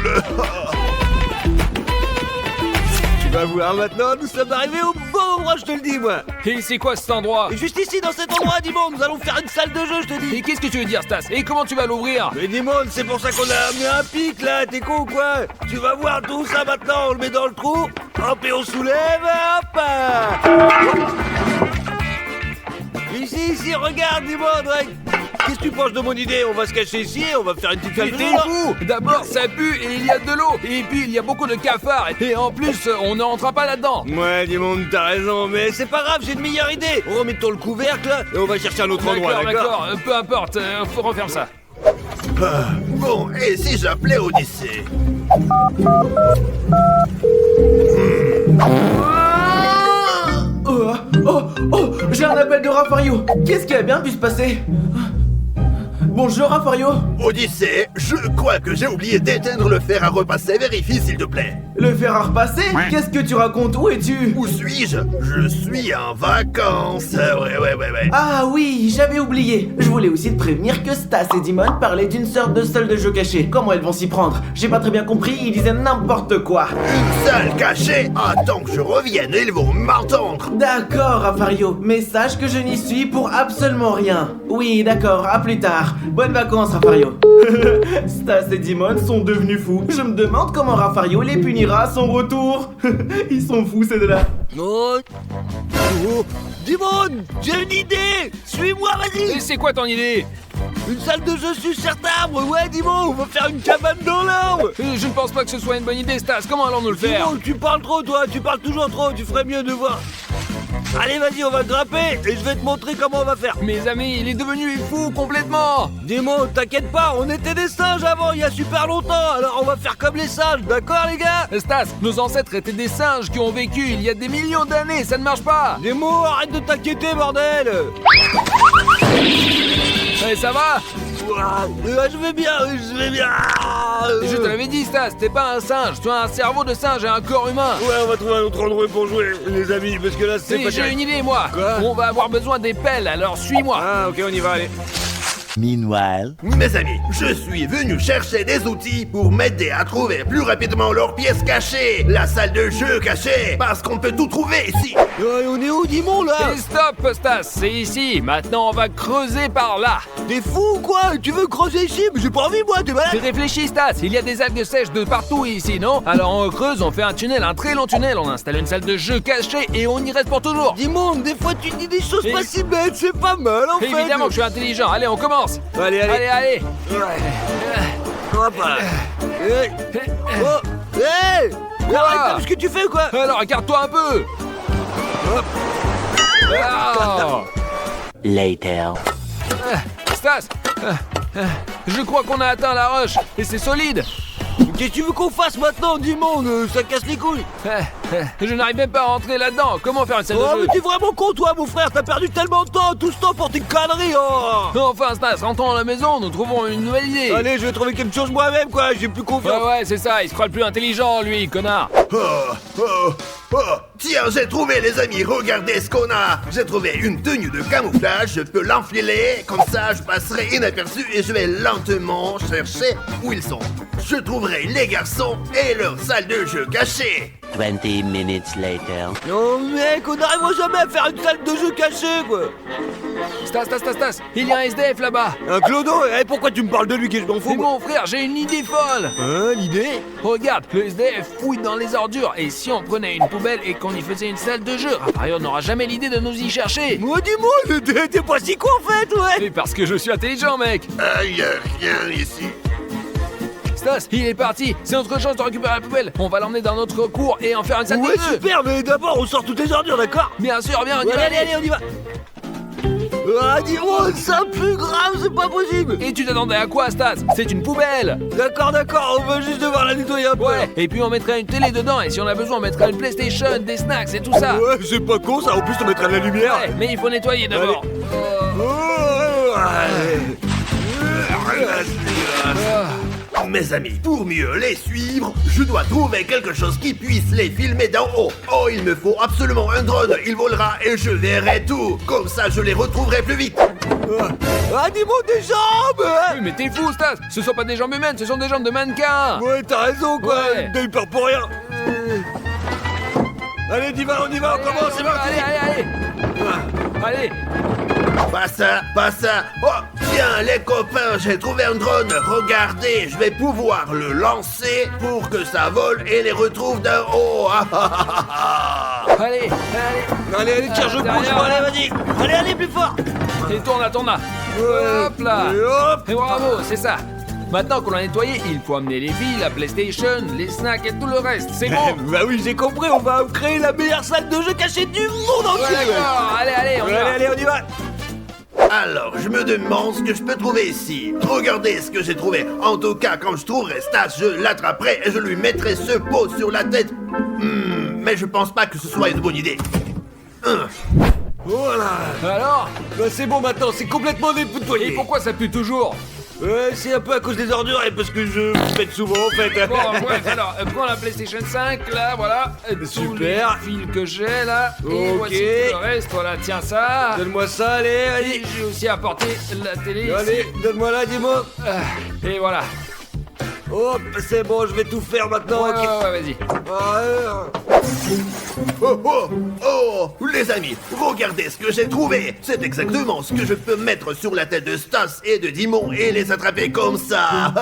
drôle. Tu vas voir maintenant, nous sommes arrivés au bon endroit, je te le dis, moi. Et c'est quoi cet endroit? Et juste ici, dans cet endroit, Dimon, nous allons faire une salle de jeu, je te dis. Et qu'est-ce que tu veux dire, Stas? Et comment tu vas l'ouvrir? Mais Dimon, c'est pour ça qu'on a amené un pic, là, t'es con ou quoi? Tu vas voir tout ça maintenant, on le met dans le trou, hop, et on soulève, hop. Ici, regarde, Dimon, Drake. Qu'est-ce que tu penses de mon idée? On va se cacher ici et on va faire une petite salle de T'es jeu, là. fou! D'abord, ça pue et il y a de l'eau. Et puis, il y a beaucoup de cafards. Et en plus, on ne rentrera pas là-dedans. Ouais, Dimon, t'as raison, mais c'est pas grave, j'ai une meilleure idée. Remettons le couvercle, là, et on va chercher un autre endroit, d'accord? Peu importe, faut refaire ça. Bon, et si j'appelais Odyssée? Oh, j'ai un appel de Raffario. Qu'est-ce qui a bien pu se passer? Bonjour Raffario. Odyssée, je crois que j'ai oublié d'éteindre le fer à repasser. Vérifie s'il te plaît. Le fer à repasser? Qu'est-ce que tu racontes? Où es-tu? Où suis-je? Je suis en vacances. Ouais. Ah oui, j'avais oublié. Je voulais aussi te prévenir que Stas et Dimon parlaient d'une sorte de salle de jeu cachée. Comment elles vont s'y prendre? J'ai pas très bien compris, ils disaient n'importe quoi. Une salle cachée? Attends que je revienne, ils vont m'entendre. D'accord Raffario, mais sache que je n'y suis pour absolument rien. Oui, d'accord, à plus tard. Bonnes vacances Raffario. Stas et Dimon sont devenus fous. Je me demande comment Raffario les punira à son retour. Ils sont fous ces deux-là. Oh, Dimon, j'ai une idée. Suis-moi, vas-y. Et c'est quoi ton idée? Une salle de jeu sur cet arbre. Ouais, Dimon, on va faire une cabane dans l'arbre. Je ne pense pas que ce soit une bonne idée, Stas. Comment allons-nous le faire? Dimon, tu parles trop, toi. Tu parles toujours trop. Tu ferais mieux de voir. Allez, vas-y, on va grimper et je vais te montrer comment on va faire. Mes amis, il est devenu fou complètement. Dimon, t'inquiète pas, on était des singes avant, il y a super longtemps, alors on va faire comme les singes, d'accord les gars? Stas, nos ancêtres étaient des singes qui ont vécu il y a des millions d'années, ça ne marche pas. Dimon, arrête de t'inquiéter, bordel. Ça va? Je vais bien. Je te l'avais dit, Stas, t'es pas un singe, tu as un cerveau de singe et un corps humain. Ouais, on va trouver un autre endroit pour jouer, les amis, parce que là c'est pas J'ai terrible. une idée, moi. Quoi? On va avoir besoin des pelles, alors suis-moi. Ah, ok, on y va, allez. Meanwhile. Mes amis, je suis venu chercher des outils pour m'aider à trouver plus rapidement leurs pièces cachées. La salle de jeu cachée, parce qu'on peut tout trouver ici. On est où, Dimon, là? Et stop, Stas, c'est ici. Maintenant, on va creuser par là. T'es fou ou quoi? Tu veux creuser ici? Mais j'ai pas envie, moi, t'es malade? Réfléchis, Stas, il y a des algues sèches de partout ici, non? Alors on creuse, on fait un tunnel, un très long tunnel, on installe une salle de jeu cachée et on y reste pour toujours. Dimon, des fois tu dis des choses Et- pas si bêtes, c'est pas mal, en fait. Évidemment que je suis intelligent, allez, on commence. Allez. Allez. Hop là. Oh, hey! Arrête, ce que tu fais, quoi? Alors, écarte-toi un peu. Hop. Ah. Later. Stas, je crois qu'on a atteint la roche et c'est solide. Qu'est-ce que tu veux qu'on fasse maintenant, Dimon? Ça casse les couilles. Je n'arrive même pas à rentrer là-dedans. Comment faire une salle Oh, de mais jeu? t'es vraiment con, toi, mon frère. T'as perdu tellement de temps, tout ce temps pour tes conneries, oh. Enfin, Stas, rentrons à la maison, nous trouvons une nouvelle idée. Allez, je vais trouver quelque chose moi-même, quoi. J'ai plus confiance. Ouais, c'est ça, il se croit le plus intelligent, lui, connard. Tiens, j'ai trouvé les amis, regardez ce qu'on a. J'ai trouvé une tenue de camouflage, je peux l'enfiler, comme ça je passerai inaperçu et je vais lentement chercher où ils sont. Je trouverai les garçons et leur salle de jeu cachée. 20 minutes later. Non, mec, on n'arrivera jamais à faire une salle de jeu cachée, quoi. Stas, il y a un SDF là-bas. Un clodo? Pourquoi tu me parles de lui, que je m'en fous, Mais moi? mon frère, j'ai une idée folle. Hein, l'idée? Regarde, le SDF fouille dans les ordures. Et si on prenait une poubelle et qu'on y faisait une salle de jeu, Raphaël n'aura jamais l'idée de nous y chercher. Moi, dis-moi, t'es pas si con, en fait, ouais. Et parce que je suis intelligent, mec. Y a rien ici. Stas, il est parti. C'est notre chance de récupérer la poubelle. On va l'emmener dans notre cour et en faire une salle Ouais, de jeu. super, mais d'abord, on sort toutes les ordures, d'accord? Bien sûr, bien, on y va. Allez, on y va. Ah, dis-moi, ça plus grave, c'est pas possible. Et tu t'attendais à quoi, Stas? C'est une poubelle. D'accord, on va juste devoir la nettoyer un peu. Ouais, et puis on mettrait une télé dedans. Et si on a besoin, on mettrait une PlayStation, des snacks et tout ça. Ouais, c'est pas con, ça. En plus, on mettra de la lumière. Ouais, mais il faut nettoyer d'abord. Mes amis, pour mieux les suivre, je dois trouver quelque chose qui puisse les filmer d'en haut. Oh, il me faut absolument un drone, il volera et je verrai tout. Comme ça, je les retrouverai plus vite. Ah, dis-moi des jambes hein. Oui, mais t'es fou, Stas. Ce sont pas des jambes humaines, ce sont des jambes de mannequin. Ouais, t'as raison, quoi. Ouais. T'as eu peur pour rien. Allez, on y va, on commence, c'est parti. Allez. Pas ça. Oh, tiens, les copains, j'ai trouvé un drone. Regardez, je vais pouvoir le lancer pour que ça vole et les retrouve d'un haut. Allez. Allez, tiens, je Derrière, bouge, allez, vas-y. Allez, plus fort. Et tourne là. Hop là. Et hop. Et bravo, c'est ça. Maintenant qu'on l'a nettoyé, il faut amener les billes, la PlayStation, les snacks et tout le reste. C'est bon. Bah oui, j'ai compris, on va créer la meilleure salle de jeu cachée du monde entier. Ouais, d'accord. Allez, on y va. Allez, on y va. Alors, je me demande ce que je peux trouver ici. Regardez ce que j'ai trouvé. En tout cas, quand je trouverai Stas, je l'attraperai et je lui mettrai ce pot sur la tête. Mais je pense pas que ce soit une bonne idée. Voilà. Alors, Bah c'est bon maintenant, c'est complètement et dépouillé. pourquoi ça pue toujours? C'est un peu à cause des ordures et parce que je pète souvent en fait. Bon, bref, alors, prends la PlayStation 5, là, voilà. Tous Super. les fils que j'ai, là. Et Ok. voici tout le reste, voilà, tiens ça. Donne-moi ça, allez, Et allez. j'ai aussi apporté la télé Allez, ici. donne-moi là, dis-moi. Et voilà. Hop, c'est bon, je vais tout faire maintenant. Ouais, ok. vas-y. Oh, les amis, regardez ce que j'ai trouvé. C'est exactement ce que je peux mettre sur la tête de Stas et de Dimon et les attraper comme ça.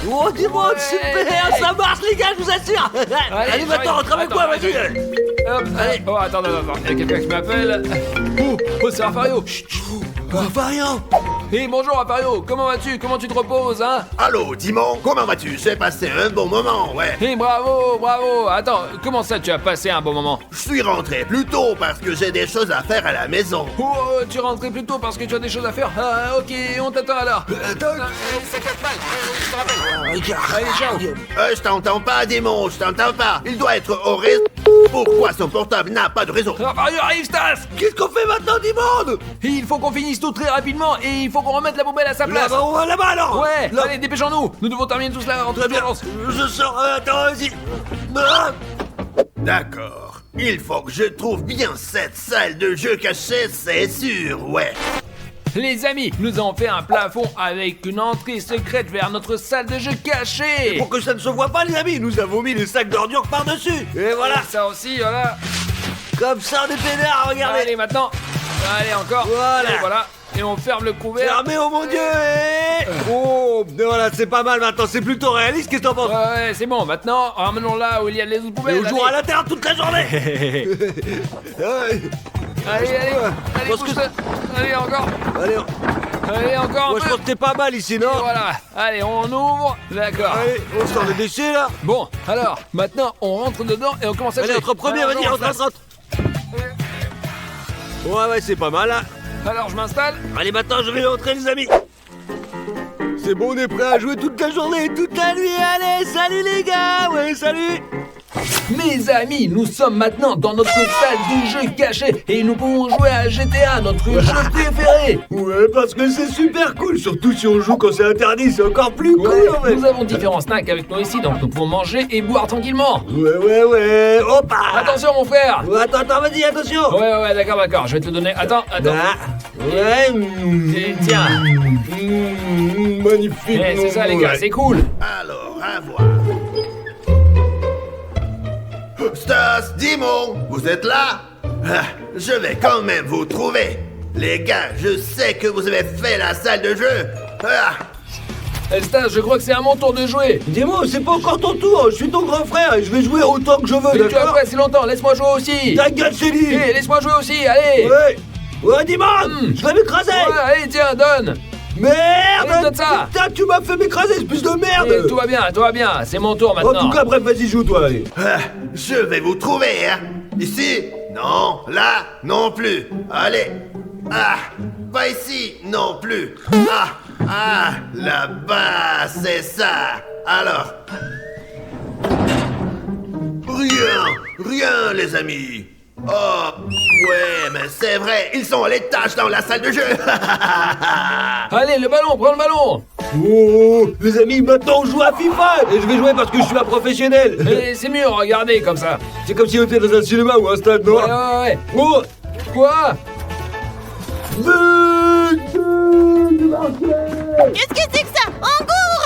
Oh, dis-moi, Ouais. super, ça marche les gars, je vous assure. Allez, maintenant, rentre avec moi, Attends, vas-y. Hop, allez. Oh, attends, il y a quelqu'un qui m'appelle. Oh, c'est Rafario. Chut. Variant. Hey, bonjour Rafario, comment vas-tu? Comment tu te reposes, hein? Allô, Dimon, comment vas-tu? J'ai passé un bon moment, ouais. Hey, bravo. Attends, comment ça tu as passé un bon moment? Je suis rentré plus tôt parce que j'ai des choses à faire à la maison. Oh, tu es rentré plus tôt parce que tu as des choses à faire? Ah, ok, on t'attend alors. Ça casse mal, je te rappelle. Allez, ciao. Je t'entends pas, Dimon, je t'entends pas. Il doit être au réseau. Pourquoi son portable n'a pas de réseau? Rafario arrive, Stas! Qu'est-ce qu'on fait maintenant, dis-moi? Il faut qu'on finisse tout très rapidement et il faut qu'on remette la poubelle à sa place. Là-bas, on va là-bas alors. Ouais, Là. allez, dépêchons-nous. Nous devons terminer tout cela en toute Très bien. urgence. Je sors, attends, vas-y. Ah. D'accord. Il faut que je trouve bien cette salle de jeu cachée, c'est sûr, ouais. Les amis, nous avons fait un plafond avec une entrée secrète vers notre salle de jeu cachée. Pour que ça ne se voit pas, les amis, nous avons mis les sacs d'ordures par-dessus. Et voilà, Ça aussi, voilà. comme ça, on est pénard, regardez. Allez, maintenant. Allez, encore. Voilà. Et voilà. Et on ferme le couvert. Fermé, oh mon dieu. Oh, voilà, c'est pas mal maintenant, c'est plutôt réaliste, qu'est-ce que t'en penses? Ouais, c'est bon. Maintenant, ramenons là où il y a les autres Et poubelles. on jouera à Allez. l'intérieur toute la journée. Allez, pense que pousse-le. Allez, encore. Allez, Allez, encore moi un je peu. pense que t'es pas mal ici, non? Et voilà. Allez, on ouvre. D'accord. Allez, on sort les déchets là. Bon, alors, maintenant, on rentre dedans et on commence à Allez, jouer. entre premier, Alors, vas-y, rentre. Ouais, c'est pas mal là. Alors, je m'installe. Allez, maintenant je vais entrer, les amis. C'est bon, on est prêt à jouer toute la journée, toute la nuit. Allez, salut les gars. Ouais, salut. Mes amis, nous sommes maintenant dans notre salle de jeu cachée et nous pouvons jouer à GTA, notre jeu préféré. Ouais, parce que c'est super cool, surtout si on joue quand c'est interdit, c'est encore plus cool en fait. Nous avons différents snacks avec nous ici, donc nous pouvons manger et boire tranquillement. Ouais. Hop. Attention, mon frère. Attends, vas-y, attention. Ouais, d'accord, je vais te le donner. Attends. Ah, ouais. Et tiens. Magnifique. C'est ça, les gars, c'est cool. Alors, à voir. Stas, Dimon, vous êtes là? Je vais quand même vous trouver. Les gars, je sais que vous avez fait la salle de jeu. Stas, je crois que c'est à mon tour de jouer. Dis-moi, c'est pas encore ton tour, je suis ton grand frère et je vais jouer autant que je veux, Mais tu as d'accord? pas si longtemps, laisse-moi jouer aussi. Ta gueule, Chélie. Hé, laisse-moi jouer aussi, allez. Ouais, Dimon, je vais m'écraser. Ouais, allez, tiens, donne. Merde. Allez, donne ça. Putain, tu m'as fait m'écraser, espèce de merde. Et tout va bien, c'est mon tour En maintenant. tout cas, bref, vas-y, joue toi, allez. Je vais vous trouver, hein. Ici? Non. Là? Non plus. Allez. Pas ici? Non plus. Là-bas, c'est ça. Alors. Rien, les amis. Oh, ouais, mais c'est vrai, ils sont à l'étage dans la salle de jeu. Allez, le ballon, prends le ballon. Oh, les amis, maintenant on joue à FIFA. Et je vais jouer parce que je suis un professionnel. Et c'est mieux, regardez comme ça. C'est comme si on était dans un cinéma ou un stade, non? Ouais. Oh, Quoi? Qu'est-ce que c'est que ça? Angour!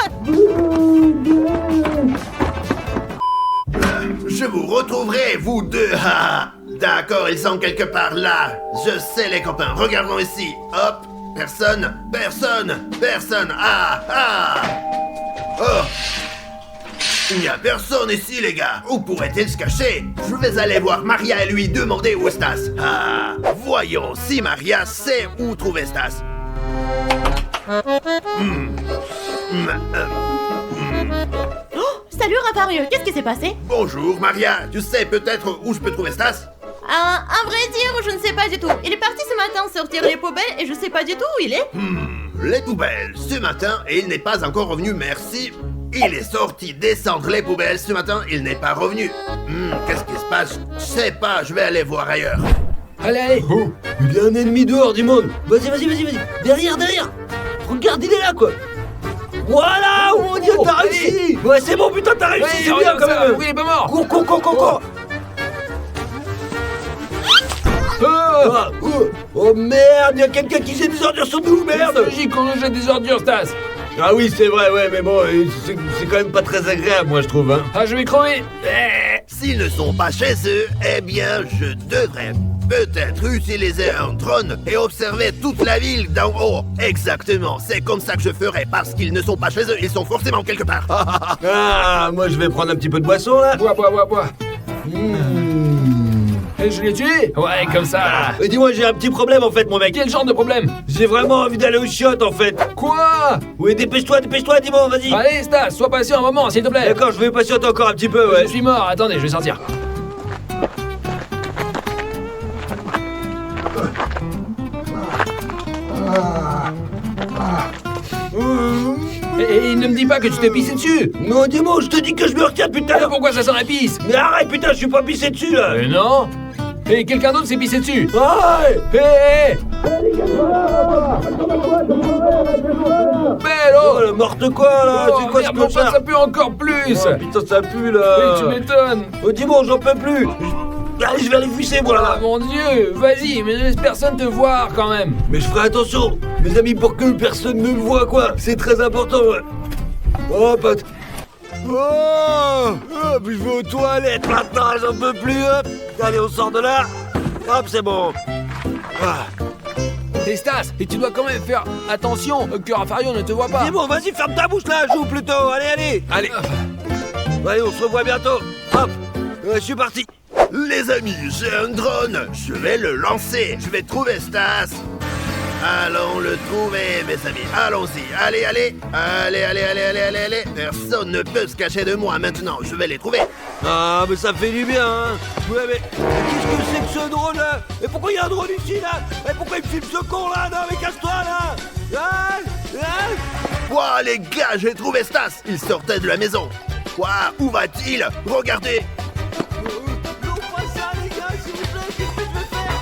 Je vous retrouverai, vous deux. Ah, d'accord, ils sont quelque part là. Je sais, les copains. Regardons ici. Hop. Personne. Ah. Oh. Il n'y a personne ici, les gars. Où pourrait-il se cacher? Je vais aller voir Maria et lui demander où est Stas. Ah. Voyons si Maria sait où trouver Stas. Oh, salut Rafario, qu'est-ce qui s'est passé? Bonjour, Maria. Tu sais peut-être où je peux trouver Stas? À vrai dire, je ne sais pas du tout. Il est parti ce matin sortir les poubelles et je sais pas du tout où il est. Les poubelles ce matin et il n'est pas encore revenu, merci. Il est sorti descendre les poubelles ce matin, il n'est pas revenu. Qu'est-ce qui se passe? Je sais pas, je vais aller voir ailleurs. Allez. Oh, il y a un ennemi dehors, Dimon. Vas-y. Derrière. Regarde, il est là, quoi. Voilà, oh mon Dieu, t'as réussi. Ouais, c'est bon, putain, t'as réussi, c'est bien quand même. Oui, il est pas mort. Cours. Oh merde, il y a quelqu'un qui jette des ordures sur nous, merde. C'est logique qu'on nous jette des ordures, Stas. Ah oui, c'est vrai, ouais, mais bon, c'est quand même pas très agréable, moi, je trouve, hein. Ah, je vais crever. S'ils ne sont pas chez eux, eh bien, je devrais peut-être utiliser un drone et observer toute la ville d'en haut. Exactement, c'est comme ça que je ferai, parce qu'ils ne sont pas chez eux, ils sont forcément quelque part. Ah, moi, je vais prendre un petit peu de boisson, là. Bois. Et je l'ai tué. Ouais, comme ça. Dis-moi, j'ai un petit problème, en fait, mon mec. Quel genre de problème? J'ai vraiment envie d'aller aux chiottes, en fait. Quoi? Oui, dépêche-toi, dis-moi, vas-y. Allez, Stas, sois patient un moment, s'il te plaît. D'accord, je vais patienter encore un petit peu, ouais. Je suis mort, attendez, je vais sortir. Et ne me dis pas que tu t'es pissé dessus. Non, dis-moi, je te dis que je me retiens, putain. Pourquoi ça sent la pisse? Mais arrête, putain, je suis pas pissé dessus, là. Mais non. Et quelqu'un d'autre s'est pissé dessus. Ouais. Hé. Bello. Oh, la morte quoi, là. Oh, C'est quoi merde, ce pourquoi clochard? ça pue encore plus? Oh, putain, ça pue, là. Tu m'étonnes. Oh, dis-moi, j'en peux plus. Allez, je vais aller visser, moi, Ah là. mon Dieu, vas-y, mais ne laisse personne te voir quand même. Mais je ferai attention, mes amis, pour que personne ne me voit, quoi. C'est très important, ouais. Oh, pote. Oh, puis je vais aux toilettes maintenant, j'en peux plus, hop. Allez, on sort de là. Hop, c'est bon. Ah. Et Stas, et tu dois quand même faire attention que Rafario ne te voit pas. C'est bon, vas-y, ferme ta bouche, là, joue plutôt. Allez. Allez, on se revoit bientôt. Hop, je suis parti. Les amis, j'ai un drone, je vais le lancer, je vais trouver Stas. Allons le trouver, mes amis, allons-y, allez. Personne ne peut se cacher de moi maintenant, je vais les trouver. Ah, mais ça fait du bien, hein. Ouais, mais qu'est-ce que c'est que ce drone, là? Et pourquoi il y a un drone ici, là? Et pourquoi il filme ce con, là? Non, mais casse-toi, là. Ouah, les gars, j'ai trouvé Stas, il sortait de la maison. Ouah, où va-t-il? Regardez. Non, pas ça, les gars, s'il vous plaît, qu'est-ce que je vais faire?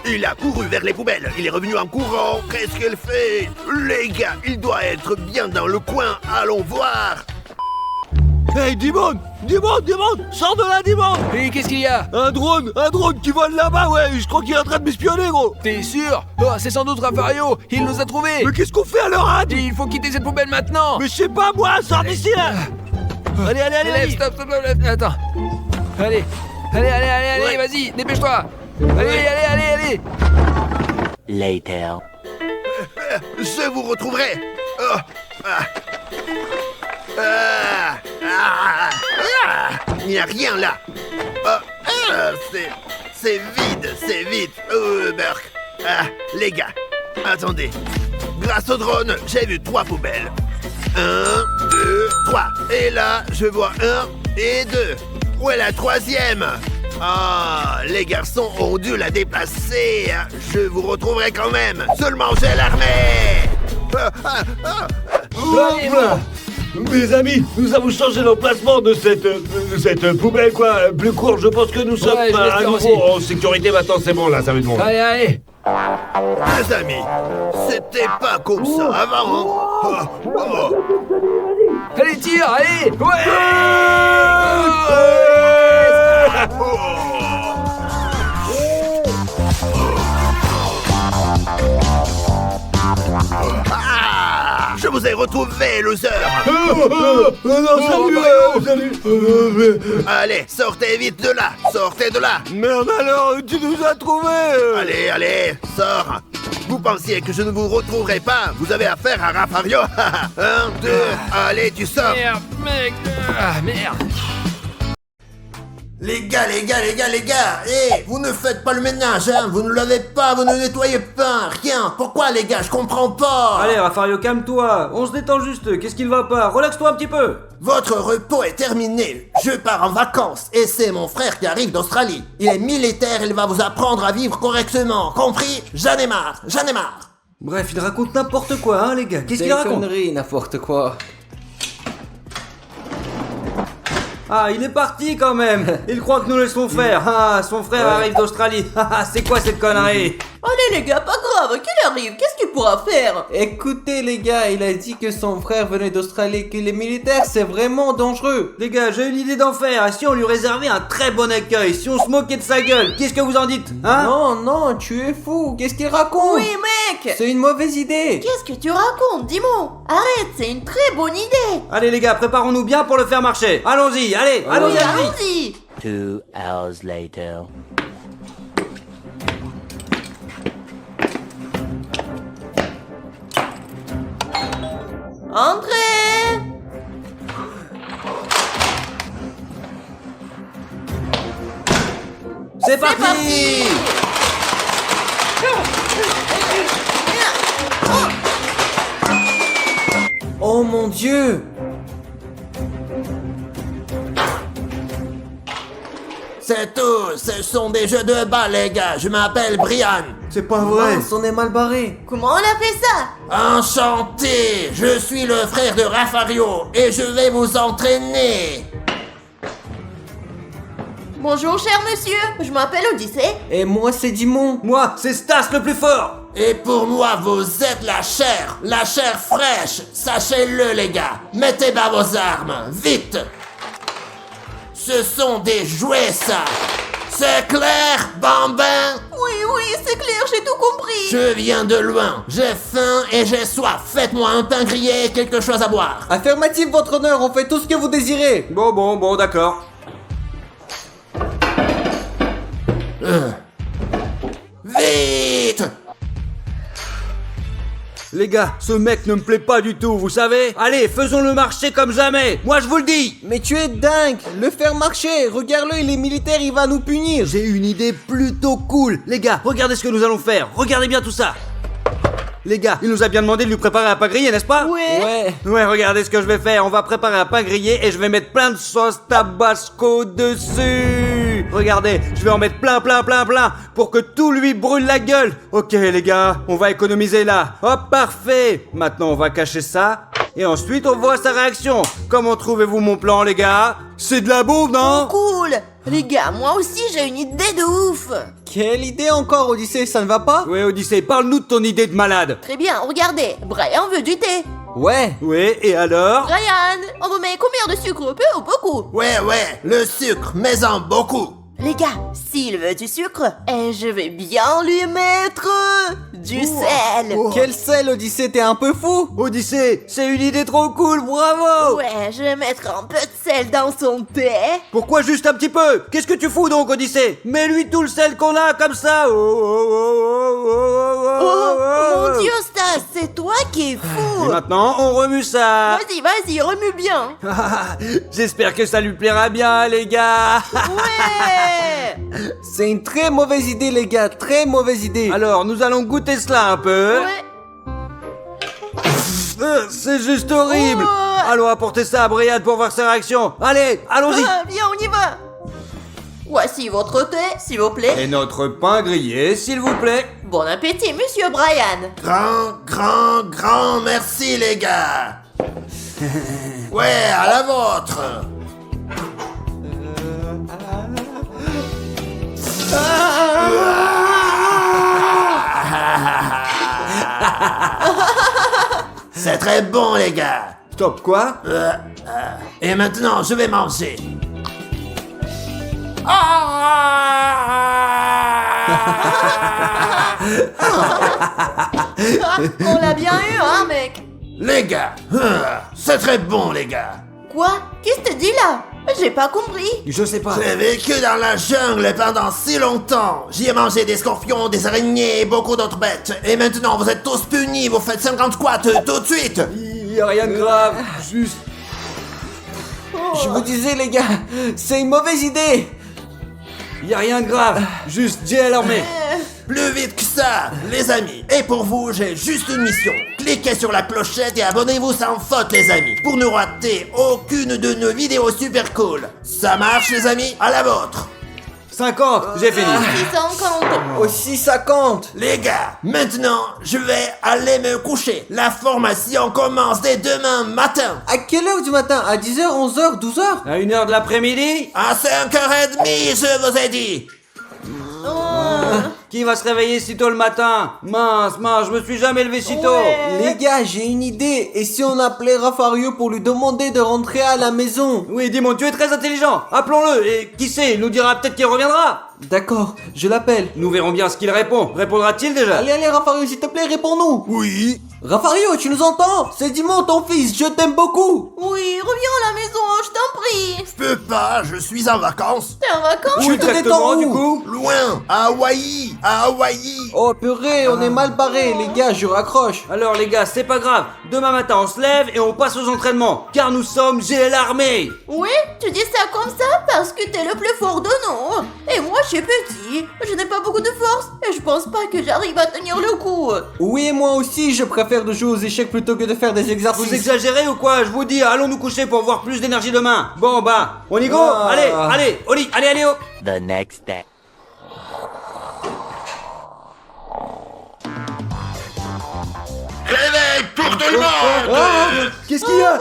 Il a couru vers les poubelles, il est revenu en courant, qu'est-ce qu'il fait? Les gars, il doit être bien dans le coin, allons voir. Hey, Dimon, sors de là, Dimon. Et qu'est-ce qu'il y a? Un drone qui vole là-bas, ouais, je crois qu'il est en train de m'espionner, gros. T'es sûr? Oh, c'est sans doute Rafario, il nous a trouvés. Mais qu'est-ce qu'on fait alors, hein? Et il faut quitter cette poubelle maintenant. Mais je sais pas, moi, sors d'ici, là. Allez, Lève, stop, attends. Allez, Ouais. vas-y, dépêche-toi. Allez. Later. Je vous retrouverai. Oh, il n'y a rien là. C'est vide. Burk. Les gars, attendez. Grâce au drone, j'ai vu 3 poubelles. 1, 2, 3. Et là, je vois 1 et 2. Où est la 3e? Ah, les garçons ont dû la déplacer. Je vous retrouverai quand même. Seulement j'ai l'armée. Mes amis, nous avons changé l'emplacement de cette poubelle, quoi. Plus court, je pense que nous sommes Ouais, je à l'espère nouveau aussi. en sécurité maintenant, c'est bon, là, ça va être bon. Allez. Les amis, c'était pas comme ça avant. Allez, tire, allez. Ouais. vous ai retrouvé, loser. Non, salut. Allez, sortez vite de là. Sortez de là. Merde alors, tu nous as trouvés. Allez, sors. Vous pensiez que je ne vous retrouverais pas? Vous avez affaire à Raffario. 1, 2, allez, tu sors. Merde, mec. Ah, merde. Les gars, vous ne faites pas le ménage, hein. Vous ne lavez pas, vous ne nettoyez pas, rien. Pourquoi, les gars? Je comprends pas. Allez, Raffario, calme-toi. On se détend juste. Qu'est-ce qui ne va pas? Relaxe-toi un petit peu. Votre repos est terminé. Je pars en vacances et c'est mon frère qui arrive d'Australie. Il est militaire, il va vous apprendre à vivre correctement. Compris? J'en ai marre. Bref, il raconte n'importe quoi, hein, les gars. Qu'est-ce qu'il raconte? conneries, n'importe quoi. Ah, il est parti quand même. Il croit que nous laissons faire. Ah, son frère arrive d'Australie. Ah, c'est quoi cette connerie? Allez les gars, pas grave, qu'il arrive, qu'est-ce qu'il pourra faire? Écoutez les gars, il a dit que son frère venait d'Australie, que les militaires c'est vraiment dangereux. Les gars, j'ai une idée d'enfer. Et si on lui réservait un très bon accueil? Si on se moquait de sa gueule? Qu'est-ce que vous en dites? Hein? Non, tu es fou, qu'est-ce qu'il raconte? Oui mec! C'est une mauvaise idée. Qu'est-ce que tu racontes? Dis-moi! Arrête, c'est une très bonne idée! Allez les gars, préparons-nous bien pour le faire marcher. Allons-y, allez, allons-y. Oui, allons-y! 2 hours later. Entrez! C'est parti. Oh mon Dieu. C'est tout, ce sont des jeux de bas, les gars. Je m'appelle Brian. C'est pas vrai. Mince, on est mal barré. Comment on a fait ça? Enchanté, je suis le frère de Raffario et je vais vous entraîner. Bonjour cher monsieur, je m'appelle Odyssée. Et moi c'est Dimon. Moi, c'est Stas le plus fort. Et pour moi, vous êtes la chair fraîche. Sachez-le, les gars. Mettez bas vos armes, vite. Ce sont des jouets, ça. C'est clair, bambin? Oui, c'est clair, j'ai tout compris. Je viens de loin. J'ai faim et j'ai soif. Faites-moi un pain grillé et quelque chose à boire. Affirmatif votre honneur, on fait tout ce que vous désirez. Bon, d'accord. Vite! Les gars, ce mec ne me plaît pas du tout, vous savez? Allez, faisons-le marcher comme jamais. Moi, je vous le dis. Mais tu es dingue. Le faire marcher. Regarde-le, il est militaire, il va nous punir. J'ai une idée plutôt cool. Les gars, regardez ce que nous allons faire. Regardez bien tout ça. Les gars, il nous a bien demandé de lui préparer un pain grillé, n'est-ce pas? Ouais. Ouais, regardez ce que je vais faire. On va préparer un pain grillé et je vais mettre plein de sauce tabasco dessus. Regardez, je vais en mettre plein pour que tout lui brûle la gueule. Ok, les gars, on va économiser là. Hop, parfait. Maintenant, on va cacher ça. Et ensuite, on voit sa réaction. Comment trouvez-vous mon plan, les gars? C'est de la bombe, non? Cool. Les gars, moi aussi j'ai une idée de ouf. Quelle idée encore, Odyssée, ça ne va pas? Ouais, Odyssée, parle-nous de ton idée de malade. Très bien, regardez, Brian veut du thé. Ouais. Ouais, et alors? Brian, on vous met combien de sucre? Peu ou beaucoup? Ouais, le sucre, mais en beaucoup. Les gars, s'il veut du sucre, je vais bien lui mettre du sel. Quel sel, Odyssée, t'es un peu fou? Odyssée, c'est une idée trop cool, bravo! Ouais, je vais mettre un peu de sel dans son thé. Pourquoi juste un petit peu? Qu'est-ce que tu fous donc, Odyssée? Mets-lui tout le sel qu'on a, comme ça! Oh, mon Dieu, Stas, c'est toi qui es Et fou. maintenant, on remue ça! Vas-y, remue bien. J'espère que ça lui plaira bien, les gars! Ouais. C'est une très mauvaise idée, les gars, très mauvaise idée. Alors, nous allons goûter cela un peu. Ouais. C'est juste horrible! Oh. Allons apporter ça à Brian pour voir sa réaction. Allez, allons-y! Viens, on y va. Voici votre thé, s'il vous plaît. Et notre pain grillé, s'il vous plaît. Bon appétit, monsieur Brian. Grand merci, les gars. Ouais, à la vôtre. C'est très bon, les gars. Stop, quoi? Et maintenant, je vais manger. On l'a bien eu, hein, mec. Les gars, c'est très bon, les gars. Quoi? Qu'est-ce que tu dis là? J'ai pas compris. Je sais pas. J'ai vécu dans la jungle pendant si longtemps. J'y ai mangé des scorpions, des araignées et beaucoup d'autres bêtes. Et maintenant, vous êtes tous punis, vous faites 50 squats tout de suite. Y a rien de grave, juste... Je vous disais, les gars, c'est une mauvaise idée. Y a rien de grave, juste Jay à l'armée. Plus vite que ça, les amis. Et pour vous, j'ai juste une mission. Cliquez sur la clochette et abonnez-vous sans faute, les amis, pour ne rater aucune de nos vidéos super cool. Ça marche, les amis? À la vôtre. 50, j'ai fini. 650. Aussi 50. Les gars, maintenant, je vais aller me coucher. La formation commence dès demain matin. À quelle heure du matin? À 10h, 11h, 12h? À 1h de l'après-midi, À 5h30, je vous ai dit. qui va se réveiller si tôt le matin? Mince, je me suis jamais levé si tôt. Les gars, j'ai une idée. Et si on appelait Rafario pour lui demander de rentrer à la maison? Oui, dis-moi, tu es très intelligent. Appelons-le et qui sait, il nous dira peut-être qu'il reviendra. D'accord, je l'appelle. Nous verrons bien ce qu'il répond. Répondra-t-il déjà? Allez, Rafario, s'il te plaît, réponds-nous. Oui. Rafario, tu nous entends? C'est Dimon, ton fils, je t'aime beaucoup. Oui, reviens à la maison, je t'en prie. Je peux pas, je suis en vacances. T'es en vacances? Tu te détends du où? coup? Loin, à Hawaï, à Hawaï. Oh purée, on est mal barrés, les gars, je raccroche. Alors les gars, c'est pas grave. Demain matin, on se lève et on passe aux entraînements. Car nous sommes Jay l'armée. Oui, tu dis ça comme ça parce que t'es le plus fort de nous. Et moi, je suis petit, je n'ai pas beaucoup de force et je pense pas que j'arrive à tenir le coup. Oui, moi aussi, je préfère de jouer aux échecs plutôt que de faire des exercices. Vous exagérez ou quoi? Je vous dis, allons nous coucher pour avoir plus d'énergie demain. Bon bah, on y go? Allez, au lit, allez, hop. The next day. Réveil pour tout le monde. Qu'est-ce qu'il y a?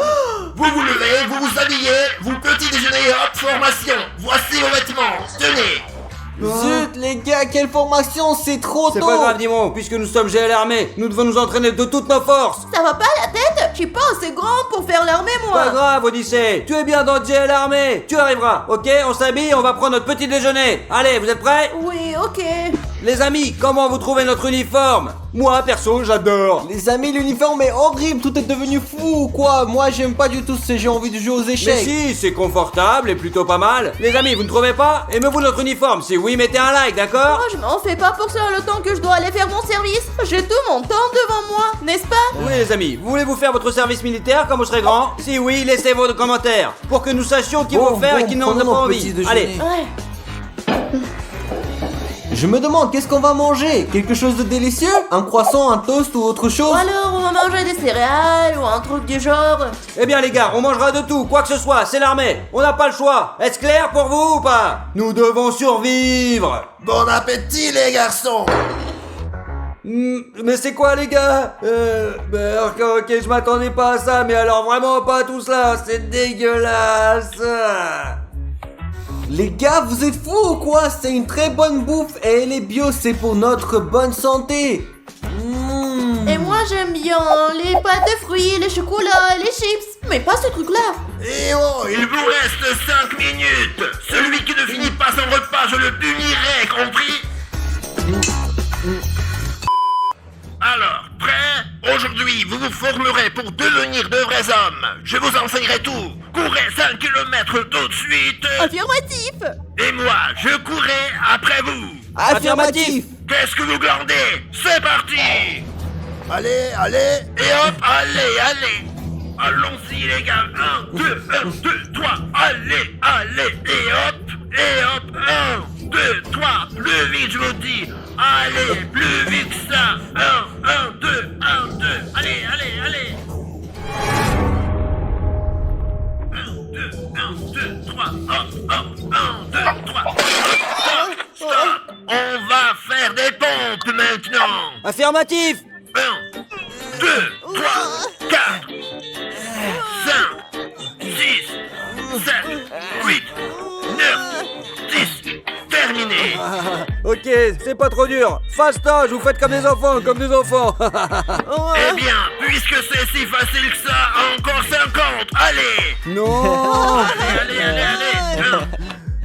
Vous vous levez, vous vous habillez, vous petit déjeuner, hop, formation. Voici vos vêtements, tenez. Zut, les gars, quelle formation, c'est trop tôt. C'est pas grave, Dimon, puisque nous sommes Jay l'armée. Nous devons nous entraîner de toutes nos forces. Ça va pas la tête? Je suis pas assez grand pour faire l'armée, moi. Pas grave, Odyssée. Tu es bien dans Jay l'armée. Tu arriveras, ok? On s'habille, on va prendre notre petit déjeuner. Allez, vous êtes prêts? Oui, ok. Les amis, comment vous trouvez notre uniforme? Moi, perso, j'adore. Les amis, l'uniforme est horrible, tout est devenu fou ou quoi? Moi, j'aime pas du tout ce j'ai envie de jouer aux Mais échecs. si, c'est confortable et plutôt pas mal. Les amis, vous ne trouvez pas? Aimez-vous notre uniforme? Si oui, mettez un like, d'accord? Moi, je m'en fais pas pour ça le temps que je dois aller faire mon service. J'ai tout mon temps devant moi, n'est-ce pas? Oui, les amis, voulez-vous faire votre service militaire quand vous serez grand? Si oui, laissez vos commentaires pour que nous sachions qui vous faire et qui n'en a prenons pas notre envie. petit déjeuner. Allez, Ouais. Je me demande, qu'est-ce qu'on va manger? Quelque chose de délicieux? Un croissant, un toast ou autre chose? Ou alors, on va manger des céréales ou un truc du genre. eh bien les gars, on mangera de tout, quoi que ce soit, c'est l'armée. On n'a pas le choix. Est-ce clair pour vous ou pas? Nous devons survivre. Bon appétit, les garçons. Mais c'est quoi les gars? Ok, je m'attendais pas à ça, mais alors vraiment pas à tout ça, c'est dégueulasse. Les gars, vous êtes fous ou quoi? C'est une très bonne bouffe et elle est bio, c'est pour notre bonne santé. Et moi, j'aime bien les pâtes de fruits, les chocolats, les chips. Mais pas ce truc-là. Et oh, il vous reste 5 minutes. Celui qui ne finit pas son repas, je le punirai, compris? Alors, prêt? Aujourd'hui, vous vous formerez pour devenir de vrais hommes. Je vous enseignerai tout. Courez 5 km tout de suite. Affirmatif. Et moi, je courrai après vous. Affirmatif. Qu'est-ce que vous glandez? C'est parti. Allez, allez, et hop, allez. Allons-y les gars. 1, 2, 1, 2, 3, allez, et hop, 1, 2, 3, plus vite je vous dis. Allez, plus vite que ça. 1, 2, allez. 1, 2, 3, hop, 1, 2, 3, stop. On va faire des pompes maintenant. Affirmatif. 1, 2, 3, 4, 5, 6, 7, 8, 9, 10. Terminé. Ok, c'est pas trop dur. Fastage, vous faites comme des enfants. Eh bien, puisque c'est si facile que ça, encore 50. Allez. Non. Allez. 1,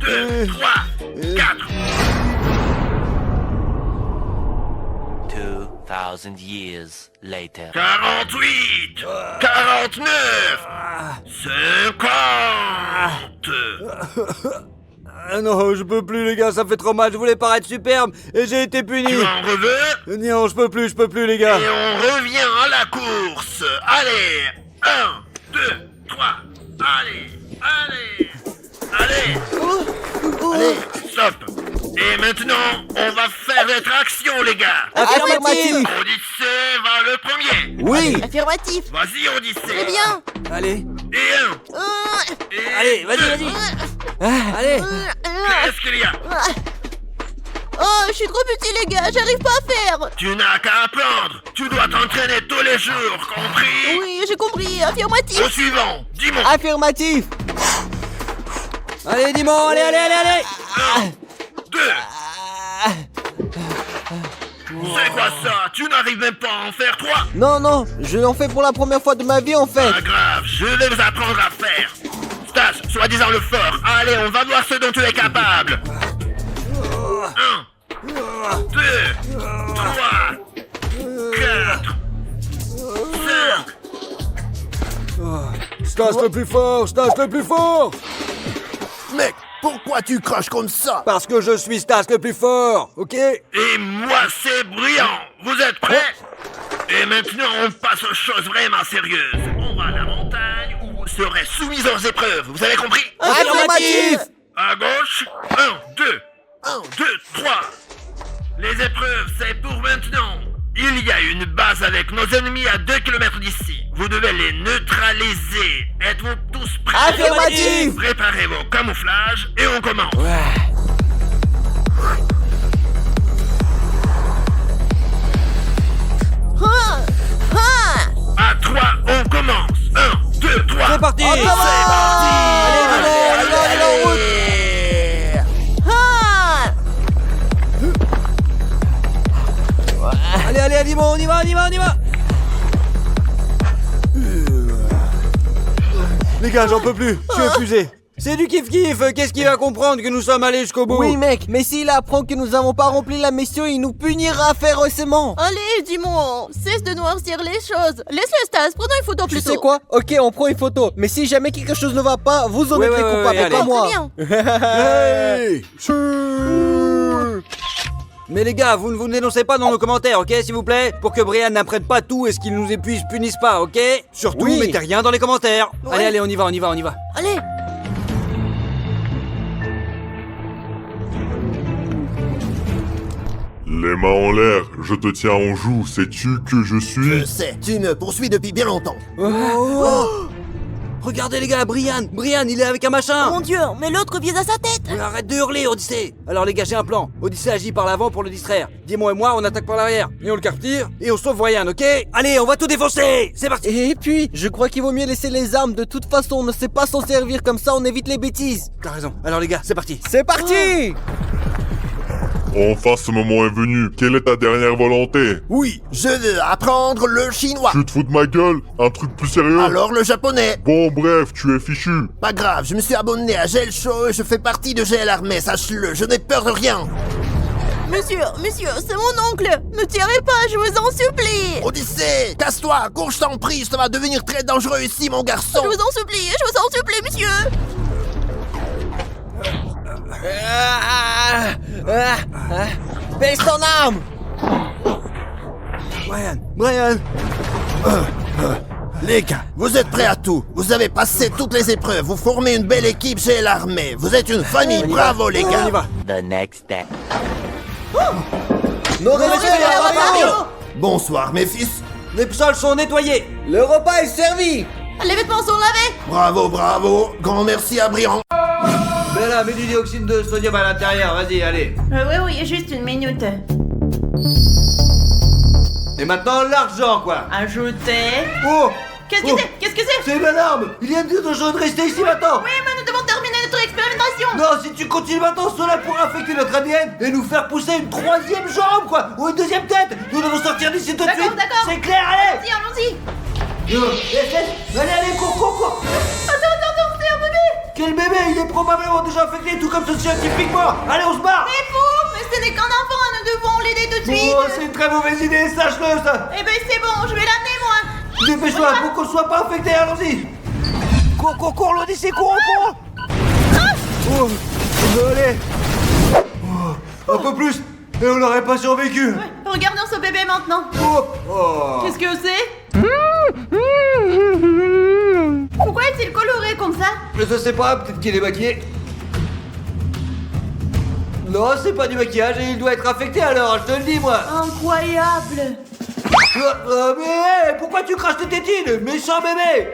2, 3, 4. 2000 years later. 48. 49, 50. Ah non, je peux plus les gars, ça fait trop mal, je voulais paraître superbe et j'ai été puni. Tu en veux? Non, je peux plus les gars. Et on revient à la course. Allez, 1, 2, 3. Allez. Stop. Et maintenant, on va faire des tractions, les gars. Affirmatif. Odyssée va le premier. Oui. Affirmatif. Vas-y, Odyssée. Très bien. Allez, Et 1. allez, vas-y. Allez. Qu'est-ce qu'il y a? Oh, je suis trop petit, les gars, j'arrive pas à faire. Tu n'as qu'à apprendre. Tu dois t'entraîner tous les jours, compris? Oui, j'ai compris. Affirmatif. Au suivant, dis-moi. Affirmatif. Allez, Dimon, allez. 1, 2. C'est quoi ça? Tu n'arrives même pas à en faire 3? Non, je l'en fais pour la première fois de ma vie en fait. Pas grave, je vais vous apprendre à faire. Stas, soi-disant le fort. Allez, on va voir ce dont tu es capable. 1, 2, 3, 4, 5. Stas le plus fort. Mec, pourquoi tu craches comme ça? Parce que je suis Stas le plus fort, ok? Et moi, c'est brillant. Vous êtes prêts? Et maintenant, on passe aux choses vraiment sérieuses. On va à la montagne où vous serez soumis aux épreuves. Vous avez compris? Affirmatif. À gauche, 1, 2, 3. Les épreuves, c'est pour maintenant. Il y a une base avec nos ennemis à 2 km d'ici. Vous devez les neutraliser. Êtes-vous tous prêts? Affirmatif. Préparez vos camouflages et on commence. À 3, on commence. 1, 2, 3. C'est parti. Allez, Allez, Dimon, on y va. Les gars, j'en peux plus, je suis épuisé. C'est du kiff-kiff, qu'est-ce qu'il va comprendre que nous sommes allés jusqu'au bout? Oui mec, mais s'il apprend que nous n'avons pas rempli la mission, il nous punira férocement. Allez, dis-moi, cesse de noircir les choses. Laisse-le, Stas, prenons une photo Tu plutôt. sais quoi? Ok, on prend une photo. Mais si jamais quelque chose ne va pas, vous en êtes les coupables, allez. pas moi. Très bien. Hey. Mais les gars, vous ne vous dénoncez pas dans nos commentaires, ok, s'il vous plaît? Pour que Brian n'apprenne pas tout et ce qu'il nous épuise punisse pas, ok? Surtout, Oui. mettez rien dans les commentaires. Ouais. Allez, on y va. Allez. Les mains en l'air, je te tiens en joue, sais-tu que je suis? Je sais, tu me poursuis depuis bien longtemps. Regardez les gars, Brian, il est avec un machin. Mon Dieu, mais l'autre vise à sa tête. Arrête de hurler, Odyssée. Alors les gars, j'ai un plan. Odyssée agit par l'avant pour le distraire. Dimon et moi, on attaque par l'arrière. Et on le capture, et on sauve Brian, ok? Allez, on va tout défoncer. C'est parti. Et puis, je crois qu'il vaut mieux laisser les armes. De toute façon, on ne sait pas s'en servir, comme ça on évite les bêtises. T'as raison. Alors les gars, c'est parti. C'est parti. Enfin, ce moment est venu. Quelle est ta dernière volonté? Oui, je veux apprendre le chinois. Tu te fous de ma gueule? Un truc plus sérieux? Alors le japonais. Bon, bref, tu es fichu. Pas grave, je me suis abonné à Gel Show et je fais partie de Gel Armée, sache-le, je n'ai peur de rien. Monsieur, c'est mon oncle. Ne tirez pas, je vous en supplie. Odyssée, casse-toi, cours, je t'en prie, ça va devenir très dangereux ici, mon garçon. Je vous en supplie, monsieur. Baisse ton arme. Brian. Les gars, vous êtes prêts à tout. Vous avez passé toutes les épreuves, vous formez une belle équipe chez l'armée. Vous êtes une famille, bravo les gars. On y va. The next day. Nos réveils. Bonsoir mes fils. Les sols sont nettoyés. Le repas est servi. Les vêtements sont lavés. Bravo. Grand merci à Brian. Ben là, mets du dioxyde de sodium à l'intérieur, vas-y, allez. Oui, juste une minute. Et maintenant, l'argent, quoi. Ajouter. Oh. Qu'est-ce que c'est? Qu'est-ce que c'est? C'est une alarme. Il y a deux gens de rester ici maintenant. Oui, mais nous devons terminer notre expérimentation. Non, si tu continues maintenant, cela pourra affecter notre ADN et nous faire pousser une troisième jambe, quoi. Ou une deuxième tête. Nous devons sortir d'ici tout de suite. D'accord. C'est clair, allez. Allons-y. Allez, cours. Attends, c'est un bébé. Quel bébé? Il est probablement déjà affecté, tout comme ce scientifiquement. Allez, on se barre. Mais fou, mais ce n'est qu'un enfant, nous devons l'aider tout de suite. Oh, c'est une très mauvaise idée, sache-le, ça. Eh ben c'est bon, je vais l'amener moi. Dépêche-toi pour qu'on ne soit pas infecté, allons-y. Cours, l'Odyssée, cours. Oh, allez. Oh, un peu plus, et on n'aurait pas survécu. Regardons ce bébé maintenant. Oh. Qu'est-ce que c'est? Pourquoi est-il coloré comme ça? Je sais pas, peut-être qu'il est maquillé. Non, c'est pas du maquillage et il doit être affecté alors, je te le dis moi. Incroyable. Mais pourquoi tu craches tes tétines, méchant bébé?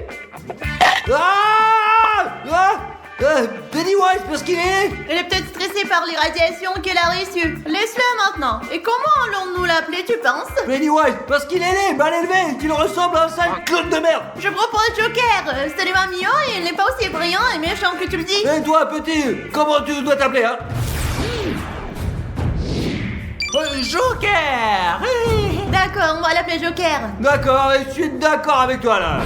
Pennywise, parce qu'il est... Elle est peut-être stressée par l'irradiation qu'elle a reçue. Laisse-le maintenant. Et comment allons-nous l'appeler, tu penses? Pennywise, parce qu'il est laid, mal élevé, qu'il ressemble à un sale clown de merde. Je propose Joker. C'est le mignon et il n'est pas aussi brillant et méchant que tu le dis. Et toi, petit, comment tu dois t'appeler, hein? Joker. D'accord, on va l'appeler Joker. D'accord, et je suis d'accord avec toi, là.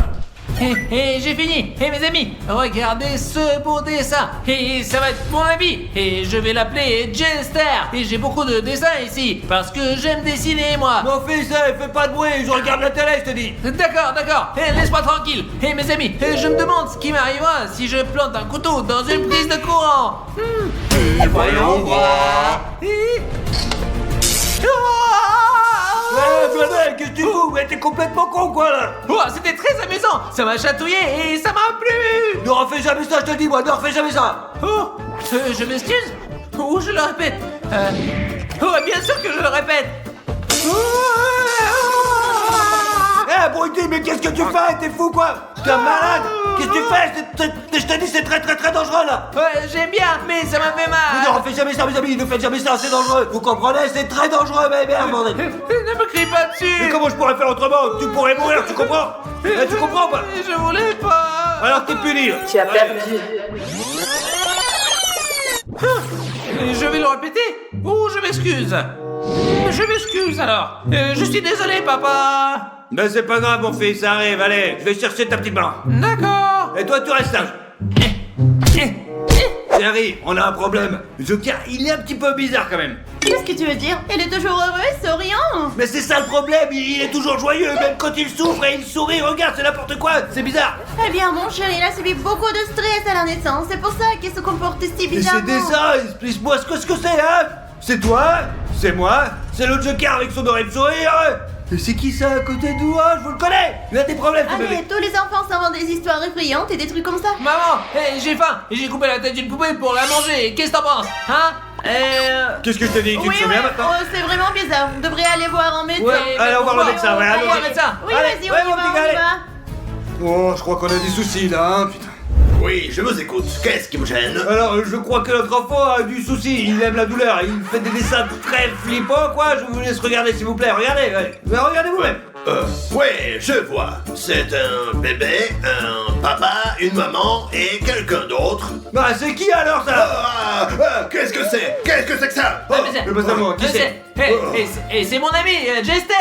Et j'ai fini. Et mes amis, regardez ce beau dessin. Et ça va être mon ami. Et je vais l'appeler Jester. Et j'ai beaucoup de dessins ici parce que j'aime dessiner moi. Mon fils, fais pas de bruit, je regarde la télé, je te dis. D'accord. Et laisse-moi tranquille. Et mes amis, je me demande ce qui m'arrivera si je plante un couteau dans une prise de courant. Voyons voir. Bébé, qu'est-ce que tu fous? Mais t'es complètement con, quoi, là. Oh, c'était très amusant. Ça m'a chatouillé et ça m'a plu. Ne refais jamais ça, je te dis, moi, ne refais jamais ça. Oh, je m'excuse. Ou je le répète. Oh, bien sûr que je le répète. Eh, Bruty, mais qu'est-ce que tu fais? T'es fou, quoi? T'es un malade. Qu'est-ce que tu fais? Je te dis, c'est très dangereux, là. Ouais, j'aime bien, mais ça m'a fait mal. Ne refais jamais ça, mes amis, ne faites jamais ça, c'est dangereux. Vous comprenez? C'est très dangereux, mais merde, bordel. Ne me crie pas dessus. Mais comment je pourrais faire autrement? Tu pourrais mourir, tu comprends? Tu comprends pas? Je voulais pas. Alors t'es puni. Tu as perdu. Je vais le répéter ou je m'excuse. Je m'excuse alors. Je suis désolé, papa. Ben c'est pas grave, mon fils, ça arrive, allez, je vais chercher ta petite main. D'accord. Et toi, tu restes sage. Harry, on a un problème. Joker, il est un petit peu bizarre quand même. Qu'est-ce que tu veux dire? Elle est toujours heureuse, souriant. Mais c'est ça le problème, il est toujours joyeux, même quand il souffre et il sourit, regarde, c'est n'importe quoi, c'est bizarre. Eh bien, mon chéri, il a subi beaucoup de stress à la naissance. C'est pour ça qu'il se comporte si Mais bizarrement. c'est ça, explique-moi ce que c'est, hein. C'est toi, c'est moi, c'est le Joker avec son horrible sourire. Et c'est qui ça à côté de moi? Je vous le connais. Il a des problèmes, ce bébé. Allez, tous les enfants s'inventent des histoires effrayantes et des trucs comme ça. Maman, j'ai faim et j'ai coupé la tête d'une poupée pour la manger. Qu'est-ce que t'en penses? Hein? Qu'est-ce que je te dis? Tu te souviens maintenant? C'est vraiment bizarre. Vous devriez aller voir un médecin. Ouais, allez, on va voir le médecin, ouais, allez, allons-y. le médecin. Oui, Allez, vas-y, ouais, on y mon va, petit on gars, y allez. va. Oh, je crois qu'on a des soucis là, hein, putain. Oui, je vous écoute. Qu'est-ce qui me gêne? Alors, je crois que notre enfant a du souci, il aime la douleur, il fait des dessins très flippants, quoi. Je vous laisse regarder, s'il vous plaît, regardez, allez. Mais regardez vous-même. Ouais, je vois. C'est un bébé, un papa, une maman et quelqu'un d'autre. Bah, c'est qui alors ça? Qu'est-ce que c'est? Qu'est-ce que c'est que ça? Mais pas ça, moi, qui c'est? Et c'est mon ami, Jester.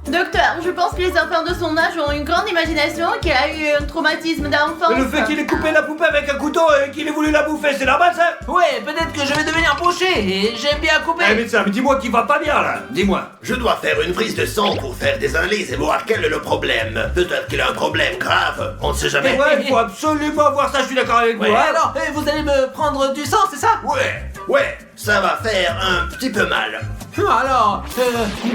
Docteur, je pense que les enfants de son âge ont une grande imagination, qu'elle a eu un traumatisme d'enfance. Le fait qu'il ait coupé la poupée avec un couteau et qu'il ait voulu la bouffer, c'est normal ça? Ouais, peut-être que je vais devenir boucher et j'aime bien couper. Eh médecin, mais dis-moi qui va pas bien là, dis-moi. Je dois faire une prise de sang pour faire des analyses et voir quel est le problème. Peut-être qu'il a un problème grave, on ne sait jamais. Ouais, il faut absolument voir ça, je suis d'accord avec vous. Ouais. hein. Alors, vous allez me prendre du sang, c'est ça? Ouais, ça va faire un petit peu mal. Alors,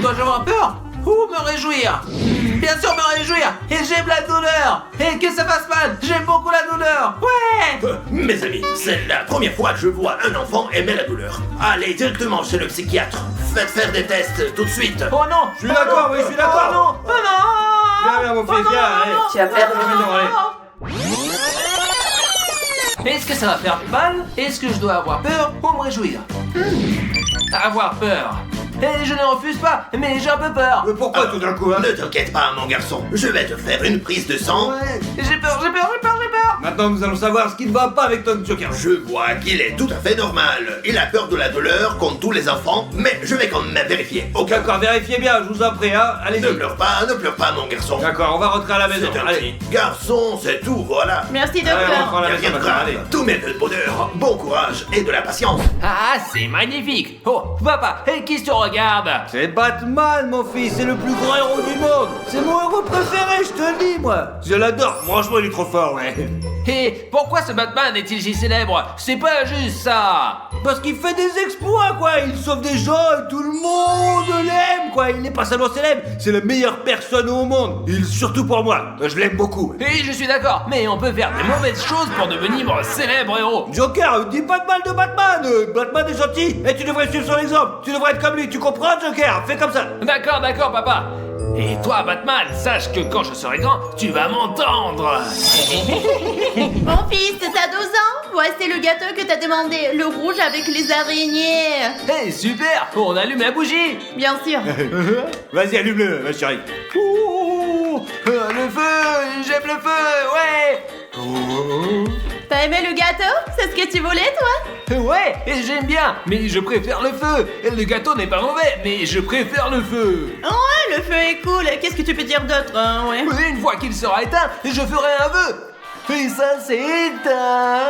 dois-je avoir peur ou me réjouir? Bien sûr me réjouir. Et j'aime la douleur. Et que ça fasse mal, j'aime beaucoup la douleur. Ouais. Mes amis, c'est la première fois que je vois un enfant aimer la douleur. Allez directement chez le psychiatre. Faites faire des tests tout de suite. Oh non. Je suis d'accord, oui, je suis d'accord. Oh non. Oh non. Viens, mon fils, viens, allez. Tu as perdu. Est-ce que ça va faire mal? Est-ce que je dois avoir peur ou me réjouir? Avoir peur. Et je ne refuse pas, mais j'ai un peu peur. Mais pourquoi tout d'un coup, hein? Ne t'inquiète pas, mon garçon. Je vais te faire une prise de sang. Ouais. J'ai peur. Maintenant, nous allons savoir ce qui ne va pas avec ton Joker. Je vois qu'il est tout à fait normal. Il a peur de la douleur, comme tous les enfants, mais je vais quand même vérifier. Ok, D'accord, vérifiez bien, je vous en prie, hein. Allez-y. ne pleure pas, mon garçon. D'accord, on va rentrer à la maison. C'est un Allez. petit garçon, c'est tout, voilà. Merci, Allez, on rentre docteur. à la Y a maison rien de maintenant, allez. grave. Tout mérite de bonheur, bon courage et de la patience. Ah, c'est magnifique. Oh, papa, et qui se regarde? C'est Batman, mon fils, c'est le plus grand héros du monde. C'est mon héros préféré, je te le dis, moi. Je l'adore, franchement, il est trop fort, ouais. Et pourquoi ce Batman est-il si célèbre? C'est pas juste ça. Parce qu'il fait des exploits, quoi. Il sauve des gens et tout le monde l'aime, quoi. Il n'est pas seulement célèbre, c'est la meilleure personne au monde. Surtout pour moi, je l'aime beaucoup. Et je suis d'accord, mais on peut faire des mauvaises choses pour devenir un célèbre héros. Joker, dis pas de mal de Batman. Batman est gentil et tu devrais suivre son exemple. Tu devrais être comme lui, tu comprends, Joker? Fais comme ça. D'accord, papa. Et toi, Batman, sache que quand je serai grand, tu vas m'entendre. Mon fils, t'as 12 ans? Voici le gâteau que t'as demandé, le rouge avec les araignées. Hey, super, on allume la bougie. Bien sûr. Vas-y, allume-le, ma chérie. Le feu, j'aime le feu, ouais. T'as aimé le gâteau? C'est ce que tu voulais, toi? Ouais, et j'aime bien, mais je préfère le feu. Et le gâteau n'est pas mauvais, mais je préfère le feu. Ouais, le feu est cool. Qu'est-ce que tu peux dire d'autre, hein, ouais? Et une fois qu'il sera éteint, je ferai un vœu. Et ça, c'est éteint.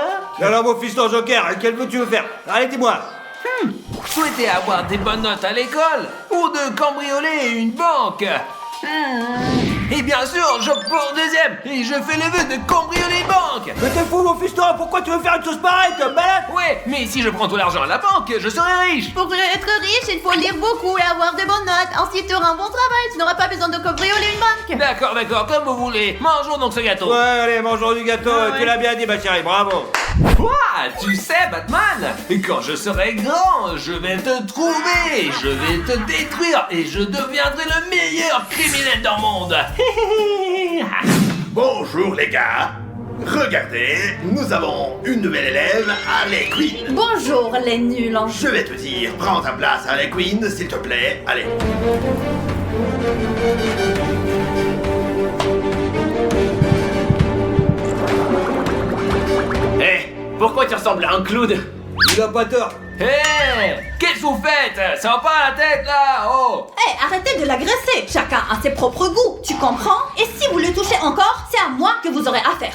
Alors, mon fils, ton Joker, quel vœu tu veux faire? Allez, dis-moi. Souhaiter avoir des bonnes notes à l'école ou de cambrioler une banque. Et bien sûr, j'opte pour le deuxième et je fais le vœu de cambrioler une banque. Mais t'es fou, mon fils, toi? Pourquoi tu veux faire une chose pareille, t'es malade? Ouais, mais si je prends tout l'argent à la banque, je serai riche. Pour être riche, il faut lire beaucoup et avoir de bonnes notes. Ensuite, tu auras un bon travail. Tu n'auras pas besoin de cambrioler une banque. D'accord, comme vous voulez. Mangeons donc ce gâteau. Ouais, allez, mangeons du gâteau. Ouais. Tu l'as bien dit, ma chérie, bravo. Quoi? Tu sais, Batman, quand je serai grand, je vais te trouver, je vais te détruire et je deviendrai le meilleur criminel dans le monde. Bonjour les gars. Regardez, nous avons une nouvelle élève, Harley Quinn. Bonjour les nuls en jeu. Je vais te dire, prends ta place, Harley Quinn, s'il te plaît. Allez. Pourquoi tu ressembles à un clown? Il a pas tort. Hé, qu'est-ce que vous faites? Ça va pas à la tête là? Oh. Hé, arrêtez de l'agresser. Chacun a ses propres goûts, tu comprends? Et si vous le touchez encore, c'est à moi que vous aurez affaire.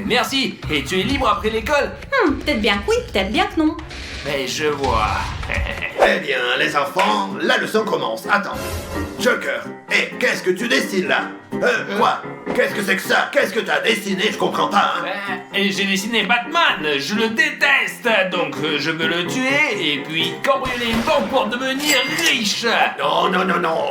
Merci. Et tu es libre après l'école? Peut-être bien que oui, peut-être bien que non. Mais je vois. Eh bien, les enfants, la leçon commence. Attends. Joker, qu'est-ce que tu dessines là? Quoi? Qu'est-ce que c'est que ça? Qu'est-ce que t'as dessiné? Je comprends pas, hein? Et j'ai dessiné Batman, je le déteste, donc je veux le tuer et puis cambrioler une banque pour devenir riche. Non,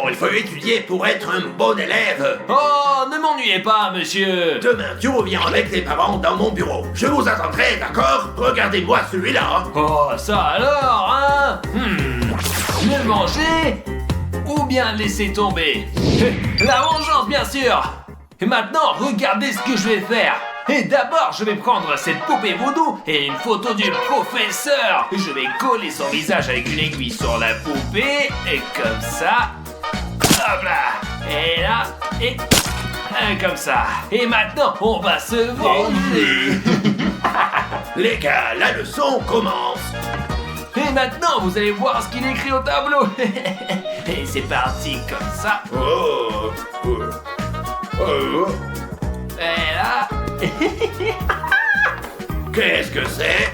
il faut étudier pour être un bon élève. Oh, ne m'ennuyez pas, monsieur. Demain, tu reviens avec tes parents dans mon bureau. Je vous attendrai, d'accord? Regardez-moi celui-là. Oh, ça alors, hein? Le manger ou bien laisser tomber? La vengeance, bien sûr. Et maintenant, regardez ce que je vais faire. Et d'abord, je vais prendre cette poupée vaudou et une photo du professeur. Je vais coller son visage avec une aiguille sur la poupée. Et comme ça. Hop là. Et là. Et comme ça. Et maintenant, on va se venger. Les gars, la leçon commence. Et maintenant, vous allez voir ce qu'il écrit au tableau. Et c'est parti comme ça. Et là. Qu'est-ce que c'est?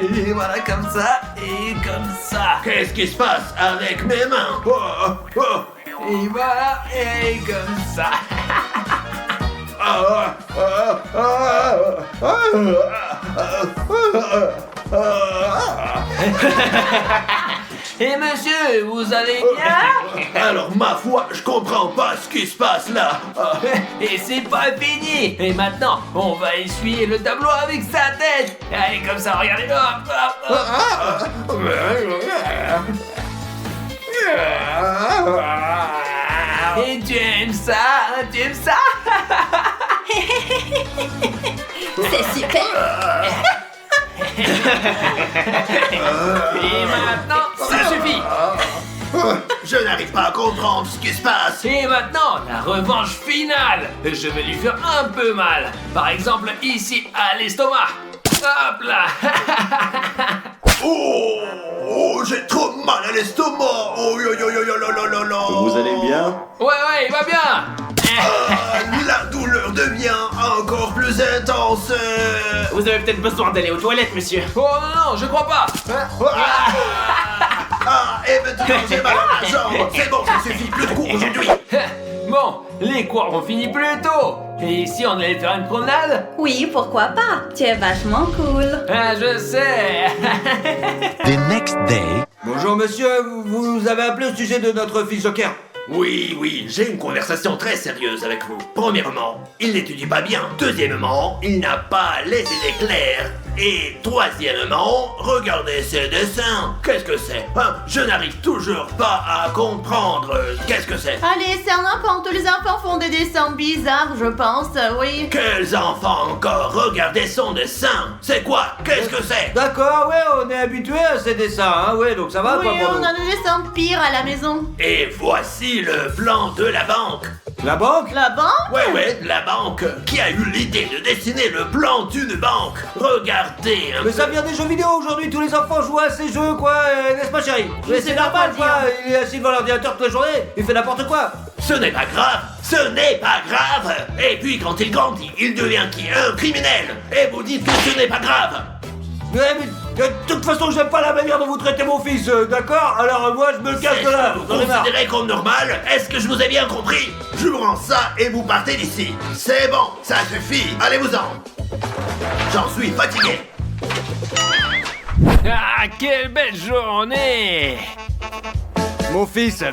Et voilà, comme ça. Et comme ça. Qu'est-ce qui se passe avec mes mains? Et voilà. Et comme ça. Et monsieur, vous allez bien? Alors, ma foi, je comprends pas ce qui se passe là. Et c'est pas fini. Et maintenant, on va essuyer le tableau avec sa tête. Allez, comme ça, regardez. Et tu aimes ça? Tu aimes ça? C'est super. Et maintenant, ça suffit. Je n'arrive pas à comprendre ce qui se passe. Et maintenant, la revanche finale. Je vais lui faire un peu mal. Par exemple, ici, à l'estomac. Hop là. Oh, j'ai trop mal à l'estomac. Oh, yo, yo, yo, yo, yo, yo, yo, yo. Vous allez bien? Ouais, il va bien. La douleur devient encore plus intense. Vous avez peut-être besoin d'aller aux toilettes, monsieur. Oh non, je crois pas. Et maintenant j'ai mal à la jambe. C'est bon, ça suffit, plus de cours aujourd'hui. Bon, les cours ont fini plus tôt. Et ici, on allait faire une promenade? Oui, pourquoi pas? Tu es vachement cool. Ah, je sais. The next day. Bonjour monsieur, vous avez appelé au sujet de notre fils Joker. Oui, j'ai une conversation très sérieuse avec vous. Premièrement, il n'étudie pas bien. Deuxièmement, il n'a pas les idées claires. Et troisièmement, regardez ses dessins. Qu'est-ce que c'est? Je n'arrive toujours pas à comprendre. Qu'est-ce que c'est? Allez, c'est n'importe, les enfants font des dessins bizarres, je pense, oui. Quels enfants encore? Regardez son dessin. C'est quoi? Qu'est-ce que c'est? D'accord, ouais, on est habitué à ces dessins, hein, ouais, donc ça va Oui, pas pour on nous. a des dessins pires à la maison. Et voici le plan de la banque. La banque? La banque? Ouais, la banque. Qui a eu l'idée de dessiner le plan d'une banque? Regardez un Mais peu. ça vient des jeux vidéo aujourd'hui, tous les enfants jouent à ces jeux, quoi, n'est-ce pas chérie? Mais sais c'est pas normal, quoi quoi, dire. il est assis devant l'ordinateur toute la journée, il fait n'importe quoi. Ce n'est pas grave. Ce n'est pas grave. Et puis quand il grandit, il devient qui? Un criminel. Et vous dites que ce n'est pas grave. Ouais, mais de toute façon, j'aime pas la manière dont vous traitez mon fils, d'accord? Alors moi, je me casse Est-ce de là, que vous j'en ai marre. considérez comme normal? Est-ce que je vous ai bien compris? Je vous rends ça et vous partez d'ici. C'est bon, ça suffit. Allez-vous-en. J'en suis fatigué. Ah, quelle belle journée. Mon fils,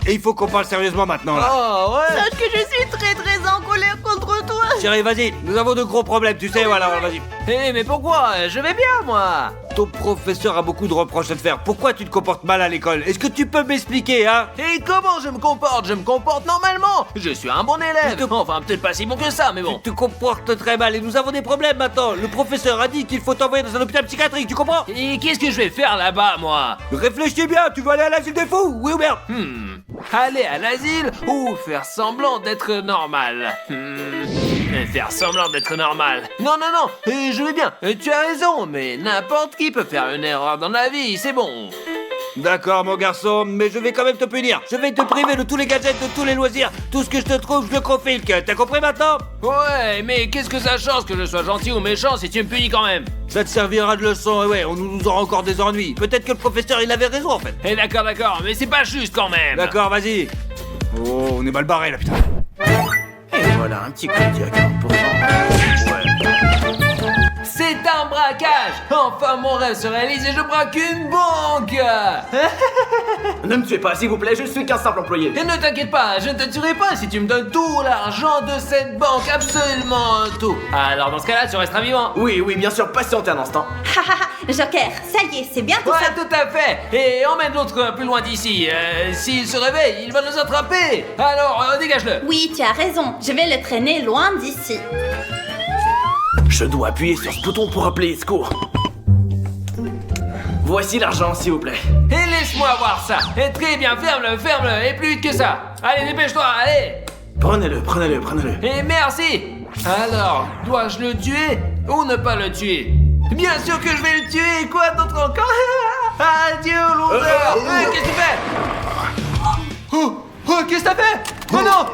et il faut qu'on parle sérieusement maintenant, là. Oh, ouais. Sache que je suis très en colère contre toi. Chérie, vas-y, nous avons de gros problèmes, tu sais, voilà, vas-y. Mais pourquoi? Je vais bien, moi. Ton professeur a beaucoup de reproches à te faire. Pourquoi tu te comportes mal à l'école? Est-ce que tu peux m'expliquer, hein? Et comment je me comporte? Je me comporte normalement. Je suis un bon élève. Enfin, peut-être pas si bon que ça, mais bon. Tu te comportes très mal et nous avons des problèmes maintenant. Le professeur a dit qu'il faut t'envoyer dans un hôpital psychiatrique, tu comprends? Et qu'est-ce que je vais faire là-bas, moi? Réfléchis bien, tu veux aller à l'asile des fous, oui ou merde? Aller à l'asile ou faire semblant d'être normal? Faire semblant d'être normal. Non, je vais bien. Tu as raison, mais n'importe qui peut faire une erreur dans la vie, c'est bon. D'accord, mon garçon, mais je vais quand même te punir. Je vais te priver de tous les gadgets, de tous les loisirs. Tout ce que je te trouve, je le confisque. T'as compris maintenant? Ouais, mais qu'est-ce que ça change que je sois gentil ou méchant si tu me punis quand même? Ça te servira de leçon, et ouais, on nous aura encore des ennuis. Peut-être que le professeur, il avait raison, en fait. Eh d'accord, mais c'est pas juste quand même. D'accord, vas-y. Oh, on est mal barré, là, putain. Et voilà, un petit coup de dieu à 40%. C'est un braquage. Enfin, mon rêve se réalise et je braque une banque. Ne me tuez pas, s'il vous plaît, je suis qu'un simple employé. Et ne t'inquiète pas, je ne te tuerai pas si tu me donnes tout l'argent de cette banque, absolument tout. Alors dans ce cas-là, tu resteras vivant. Oui, bien sûr, patientez un instant. Joker, ça y est, c'est bien tout Ouais, ça. tout à fait. Et emmène l'autre plus loin d'ici. S'il se réveille, il va nous attraper. Alors, dégage-le. Oui, tu as raison, je vais le traîner loin d'ici. Je dois appuyer sur ce bouton pour appeler les secours. Voici l'argent, s'il vous plaît. Et laisse-moi voir ça. Et très bien, ferme-le, et plus vite que ça. Allez, dépêche-toi, allez. Prenez-le. Et merci. Alors, dois-je le tuer ou ne pas le tuer? Bien sûr que je vais le tuer. Quoi d'autre encore? Adieu, loser. Qu'est-ce que tu fais? Oh, qu'est-ce que t'as fait? Oh non.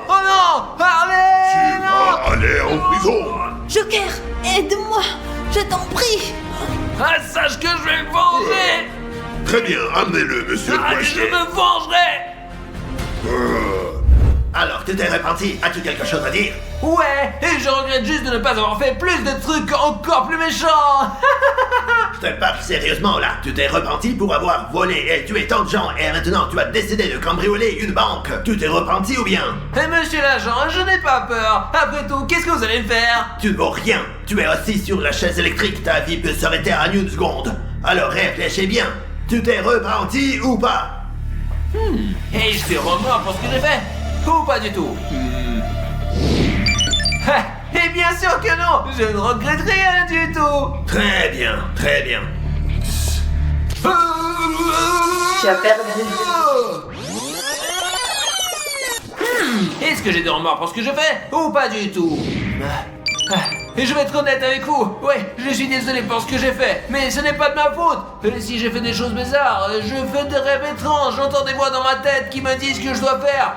Allez, non. Allez en prison. Joker, aide-moi, je t'en prie. Ah, sache que je vais me venger. Très bien, amenez-le, monsieur le Je poisson. me vengerai. Alors, tu t'es repenti. As-tu quelque chose à dire? Ouais, et je regrette juste de ne pas avoir fait plus de trucs encore plus méchants. Je te parle sérieusement là. Tu t'es repenti pour avoir volé et tué tant de gens et maintenant tu as décidé de cambrioler une banque. Tu t'es repenti ou bien? Et monsieur l'agent, je n'ai pas peur. Après tout, qu'est-ce que vous allez me faire? Tu ne vaux rien. Tu es assis sur la chaise électrique. Ta vie peut s'arrêter en une seconde. Alors réfléchis bien. Tu t'es repenti ou pas? Et je suis remords pour ce que j'ai fait? Ou pas du tout? Et bien sûr que non. Je ne regrette rien du tout. Très bien. Tu as perdu. Est-ce que j'ai des remords pour ce que je fais ou pas du tout? Et je vais être honnête avec vous, ouais, je suis désolé pour ce que j'ai fait, mais ce n'est pas de ma faute. Et si j'ai fait des choses bizarres, je fais des rêves étranges, j'entends des voix dans ma tête qui me disent ce que je dois faire.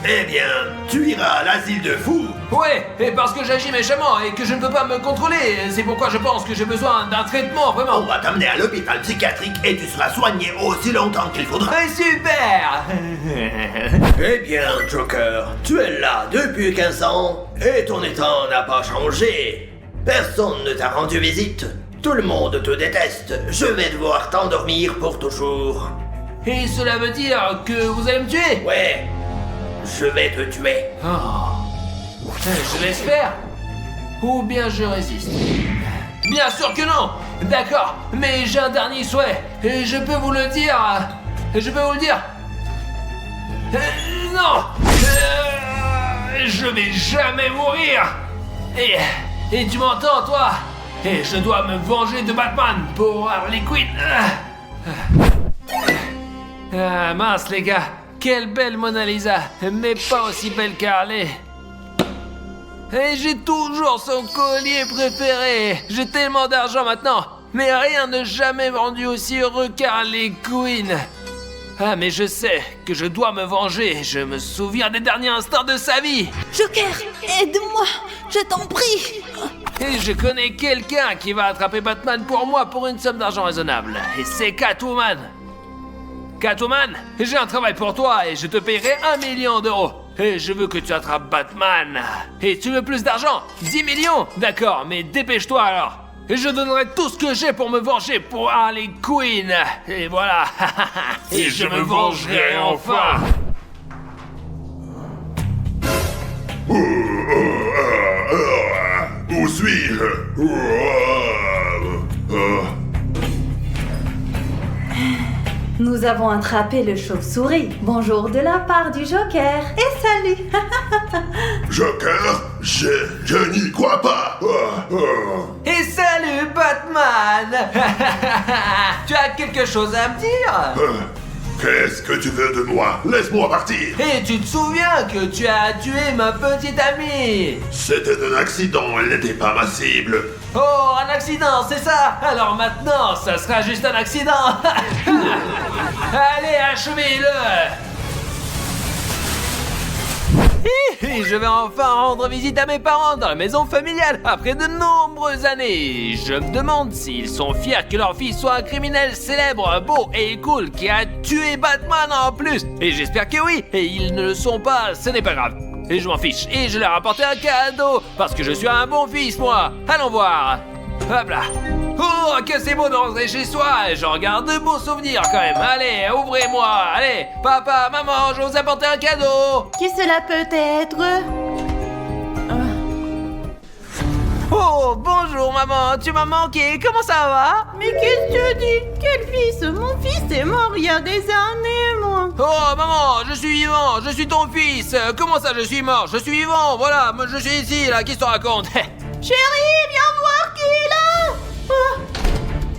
Eh bien, tu iras à l'asile de fous. Ouais, et parce que j'agis méchamment et que je ne peux pas me contrôler, c'est pourquoi je pense que j'ai besoin d'un traitement, On vraiment. va t'amener à l'hôpital psychiatrique et tu seras soigné aussi longtemps qu'il faudra. Super. Eh bien, Joker, tu es là depuis 15 ans et ton état n'a pas changé. Personne ne t'a rendu visite. Tout le monde te déteste. Je vais devoir t'endormir pour toujours. Et cela veut dire que vous allez me tuer? Ouais, je vais te tuer. Oh. Je laisse faire. Ou bien je résiste. Bien sûr que non. D'accord, mais j'ai un dernier souhait. Et je peux vous le dire. Je peux vous le dire. Non. Je vais jamais mourir. Et tu m'entends, toi? Et je dois me venger de Batman pour Harley Quinn. Ah mince les gars, quelle belle Mona Lisa, mais pas aussi belle qu'Harley. Et j'ai toujours son collier préféré. J'ai tellement d'argent maintenant, mais rien n'a jamais rendu aussi heureux qu'Harley Quinn. Ah mais je sais que je dois me venger, je me souviens des derniers instants de sa vie. Joker, aide-moi, je t'en prie. Et je connais quelqu'un qui va attraper Batman pour moi pour une somme d'argent raisonnable. Et c'est Catwoman. Catwoman, j'ai un travail pour toi et je te paierai 1 million d'euros. Et je veux que tu attrapes Batman. Et tu veux plus d'argent? 10 millions? D'accord, mais dépêche-toi alors. Et je donnerai tout ce que j'ai pour me venger pour Harley Quinn. Et voilà. Et je me vengerai enfin. Où suis-je? Nous avons attrapé le chauve-souris. Bonjour de la part du Joker. Et salut. Joker? Je n'y crois pas. Et salut Batman. Tu as quelque chose à me dire? Qu'est-ce que tu veux de moi? Laisse-moi partir. Et tu te souviens que tu as tué ma petite amie? C'était un accident, elle n'était pas ma cible. Oh, un accident, c'est ça? Alors maintenant, ça sera juste un accident. Allez, achevez-le. Et je vais enfin rendre visite à mes parents dans la maison familiale après de nombreuses années. Je me demande s'ils sont fiers que leur fils soit un criminel célèbre, beau et cool qui a tué Batman en plus. Et j'espère que oui. Et ils ne le sont pas, ce n'est pas grave. Et je m'en fiche. Et je leur ai apporté un cadeau parce que je suis un bon fils, moi. Allons voir. Hop là. Oh, que c'est beau de rentrer chez soi. J'en garde de beaux souvenirs quand même. Allez, ouvrez-moi. Allez, papa, maman, je vous ai apporté un cadeau. Qui cela peut être? Oh, bonjour maman, tu m'as manqué, comment ça va? Mais qu'est-ce que tu dis? Quel fils? Mon fils est mort il y a des années, moi. Oh maman, je suis vivant, je suis ton fils. Comment ça je suis mort? Je suis vivant, voilà, moi je suis ici, là, qui se raconte? Chérie, viens voir qui est là.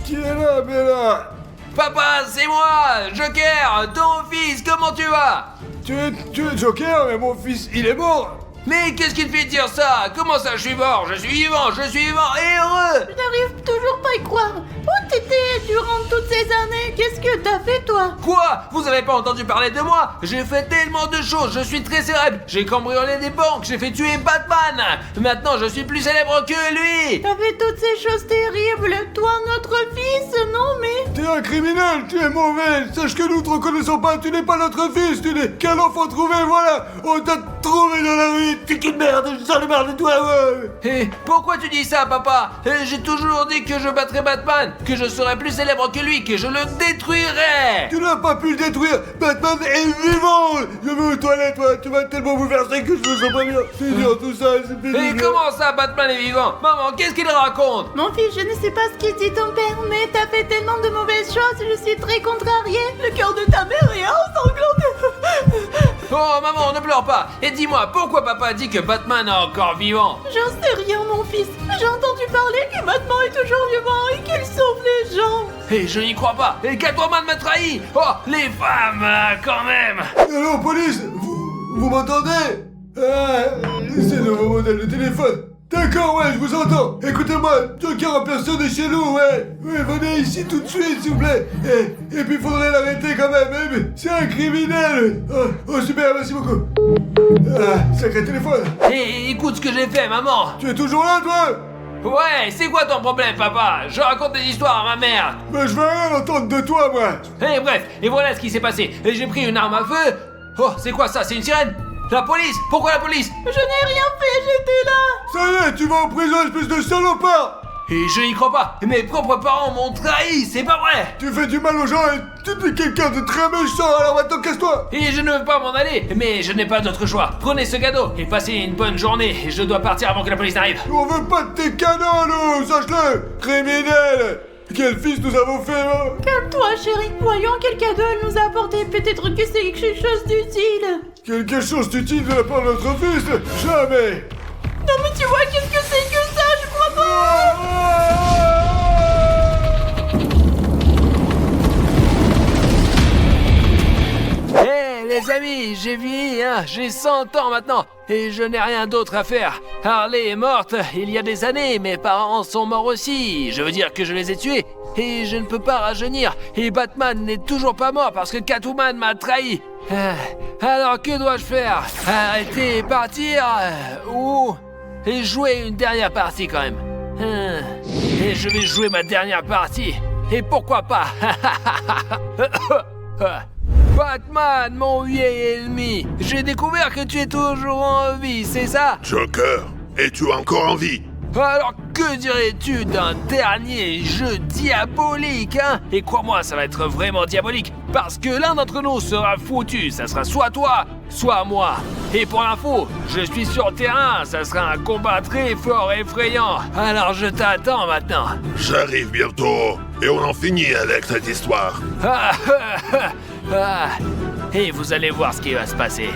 Qui est là, Bella? Papa, c'est moi, Joker, ton fils, comment tu vas? Tu es Joker, mais mon fils, il est mort. Mais qu'est-ce qui te fait dire ça? Comment ça je suis mort? Je suis vivant et heureux. Je n'arrive toujours pas à y croire. Où t'étais durant toutes ces années? Qu'est-ce que t'as fait, toi? Quoi? Vous avez pas entendu parler de moi? J'ai fait tellement de choses, je suis très célèbre. J'ai cambriolé des banques, j'ai fait tuer Batman. Maintenant, je suis plus célèbre que lui. T'as fait toutes ces choses terribles. Toi, notre fils, non mais... T'es un criminel, tu es mauvais. Sache que nous te reconnaissons pas, tu n'es pas notre fils, tu n'es qu'un enfant trouvé, voilà. On t'a trouvé dans la rue. T'es qu'une merde, je sens le merde de toi, ouais. Et pourquoi tu dis ça, papa? J'ai toujours dit que je battrais Batman, que je serais plus célèbre que lui, que je le détruirais. Tu n'as pas pu le détruire. Batman est vivant. Je vais aux toilettes, toi. Tu vas tellement bouleverser que je me sens pas bien. C'est dur tout ça, c'est pénible. Et comment ça, Batman est vivant? Maman, qu'est-ce qu'il raconte? Mon fils, je ne sais pas ce qu'il dit ton père, mais t'as fait tellement de mauvaises choses, je suis très contrariée. Le cœur de ta mère est ensanglanté. Oh, maman, ne pleure pas. Et dis-moi, pourquoi papa dit que Batman est encore vivant? J'en sais rien, mon fils. J'ai entendu parler que Batman est toujours vivant et qu'il sauve les gens. Et je n'y crois pas. Et Catwoman m'a trahi. Oh, les femmes, quand même. Allô, police. Vous m'entendez? C'est le nouveau modèle de téléphone. D'accord, ouais, je vous entends. Écoutez-moi, Joker en personne est chez nous, ouais. Ouais, venez ici tout de suite, s'il vous plaît. Et puis, faudrait l'arrêter quand même, hein, mais c'est un criminel. Oh, super, merci beaucoup. Sacré téléphone. Hé, écoute ce que j'ai fait, maman. Tu es toujours là, toi? Ouais, c'est quoi ton problème, papa? Je raconte des histoires à ma mère. Mais je veux rien entendre de toi, moi. Et bref, et voilà ce qui s'est passé. Et j'ai pris une arme à feu. Oh, c'est quoi ça? C'est une sirène? La police? Pourquoi la police? Je n'ai rien fait, j'étais là. Ça y est, tu vas en prison, espèce de salopard. Et je n'y crois pas. Mes propres parents m'ont trahi, c'est pas vrai. Tu fais du mal aux gens et tu es quelqu'un de très méchant, alors maintenant casse-toi. Et je ne veux pas m'en aller, mais je n'ai pas d'autre choix. Prenez ce cadeau et passez une bonne journée. Je dois partir avant que la police n'arrive. On veut pas de tes cadeaux, nous, sache-le. Criminel. Quel fils nous avons fait, hein? Calme-toi, chérie. Voyons quel cadeau elle nous a apporté. Peut-être que c'est quelque chose d'utile. Quelque chose d'utile de la part de notre fils? Jamais. Non mais tu vois, qu'est-ce que c'est que ça? Je crois pas. Hé les amis, j'ai vieilli, hein, j'ai 100 ans maintenant, et je n'ai rien d'autre à faire. Harley est morte il y a des années, mes parents sont morts aussi, je veux dire que je les ai tués, et je ne peux pas rajeunir, et Batman n'est toujours pas mort parce que Catwoman m'a trahi. Alors que dois-je faire? Arrêter et partir? Ou jouer une dernière partie quand même? Et je vais jouer ma dernière partie, et pourquoi pas? Batman, mon vieil ennemi, j'ai découvert que tu es toujours en vie, c'est ça? Joker, es-tu encore en vie? Alors que dirais-tu d'un dernier jeu diabolique, hein? Et crois-moi, ça va être vraiment diabolique, parce que l'un d'entre nous sera foutu, ça sera soit toi, soit moi. Et pour l'info, je suis sur le terrain, ça sera un combat très fort et effrayant, alors je t'attends maintenant. J'arrive bientôt, et on en finit avec cette histoire. Et vous allez voir ce qui va se passer.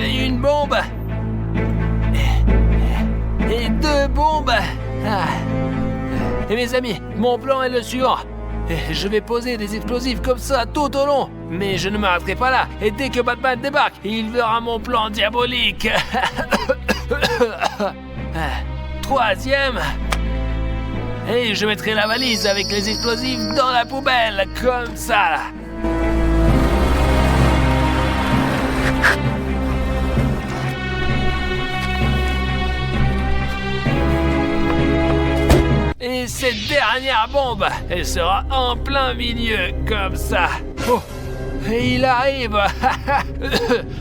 Une bombe. Et 2 bombes. Et mes amis, mon plan est le suivant. Je vais poser des explosifs comme ça tout au long. Mais je ne m'arrêterai pas là. Et dès que Batman débarque, il verra mon plan diabolique. 3e. Et je mettrai la valise avec les explosifs dans la poubelle, comme ça. Et cette dernière bombe, elle sera en plein milieu, comme ça. Oh, et il arrive.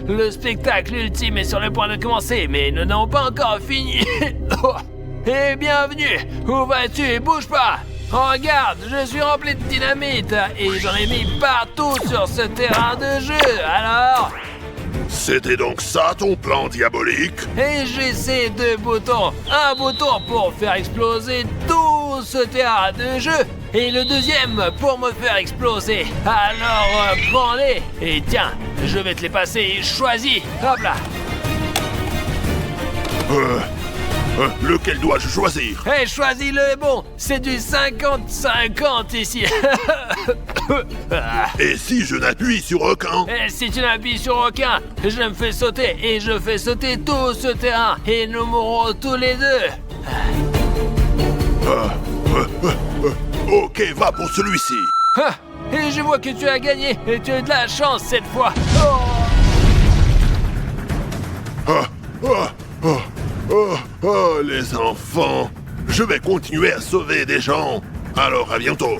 Le spectacle ultime est sur le point de commencer, mais nous n'avons pas encore fini. Et bienvenue. Où vas-tu? Bouge pas. Regarde, je suis rempli de dynamite et j'en ai mis partout sur ce terrain de jeu. Alors? C'était donc ça ton plan diabolique? Et j'ai ces 2 boutons. Un bouton pour faire exploser tout ce terrain de jeu. Et le 2e pour me faire exploser. Alors prends-les. Et tiens, je vais te les passer. Choisis. Hop là. Lequel dois-je choisir? Hey, choisis le bon. C'est du 50-50 ici. Et si je n'appuie sur aucun? Et si tu n'appuies sur aucun, je me fais sauter et je fais sauter tout ce terrain et nous mourrons tous les 2. Ok, va pour celui-ci. Et je vois que tu as gagné et tu as de la chance cette fois. Les enfants. Je vais continuer à sauver des gens. Alors à bientôt.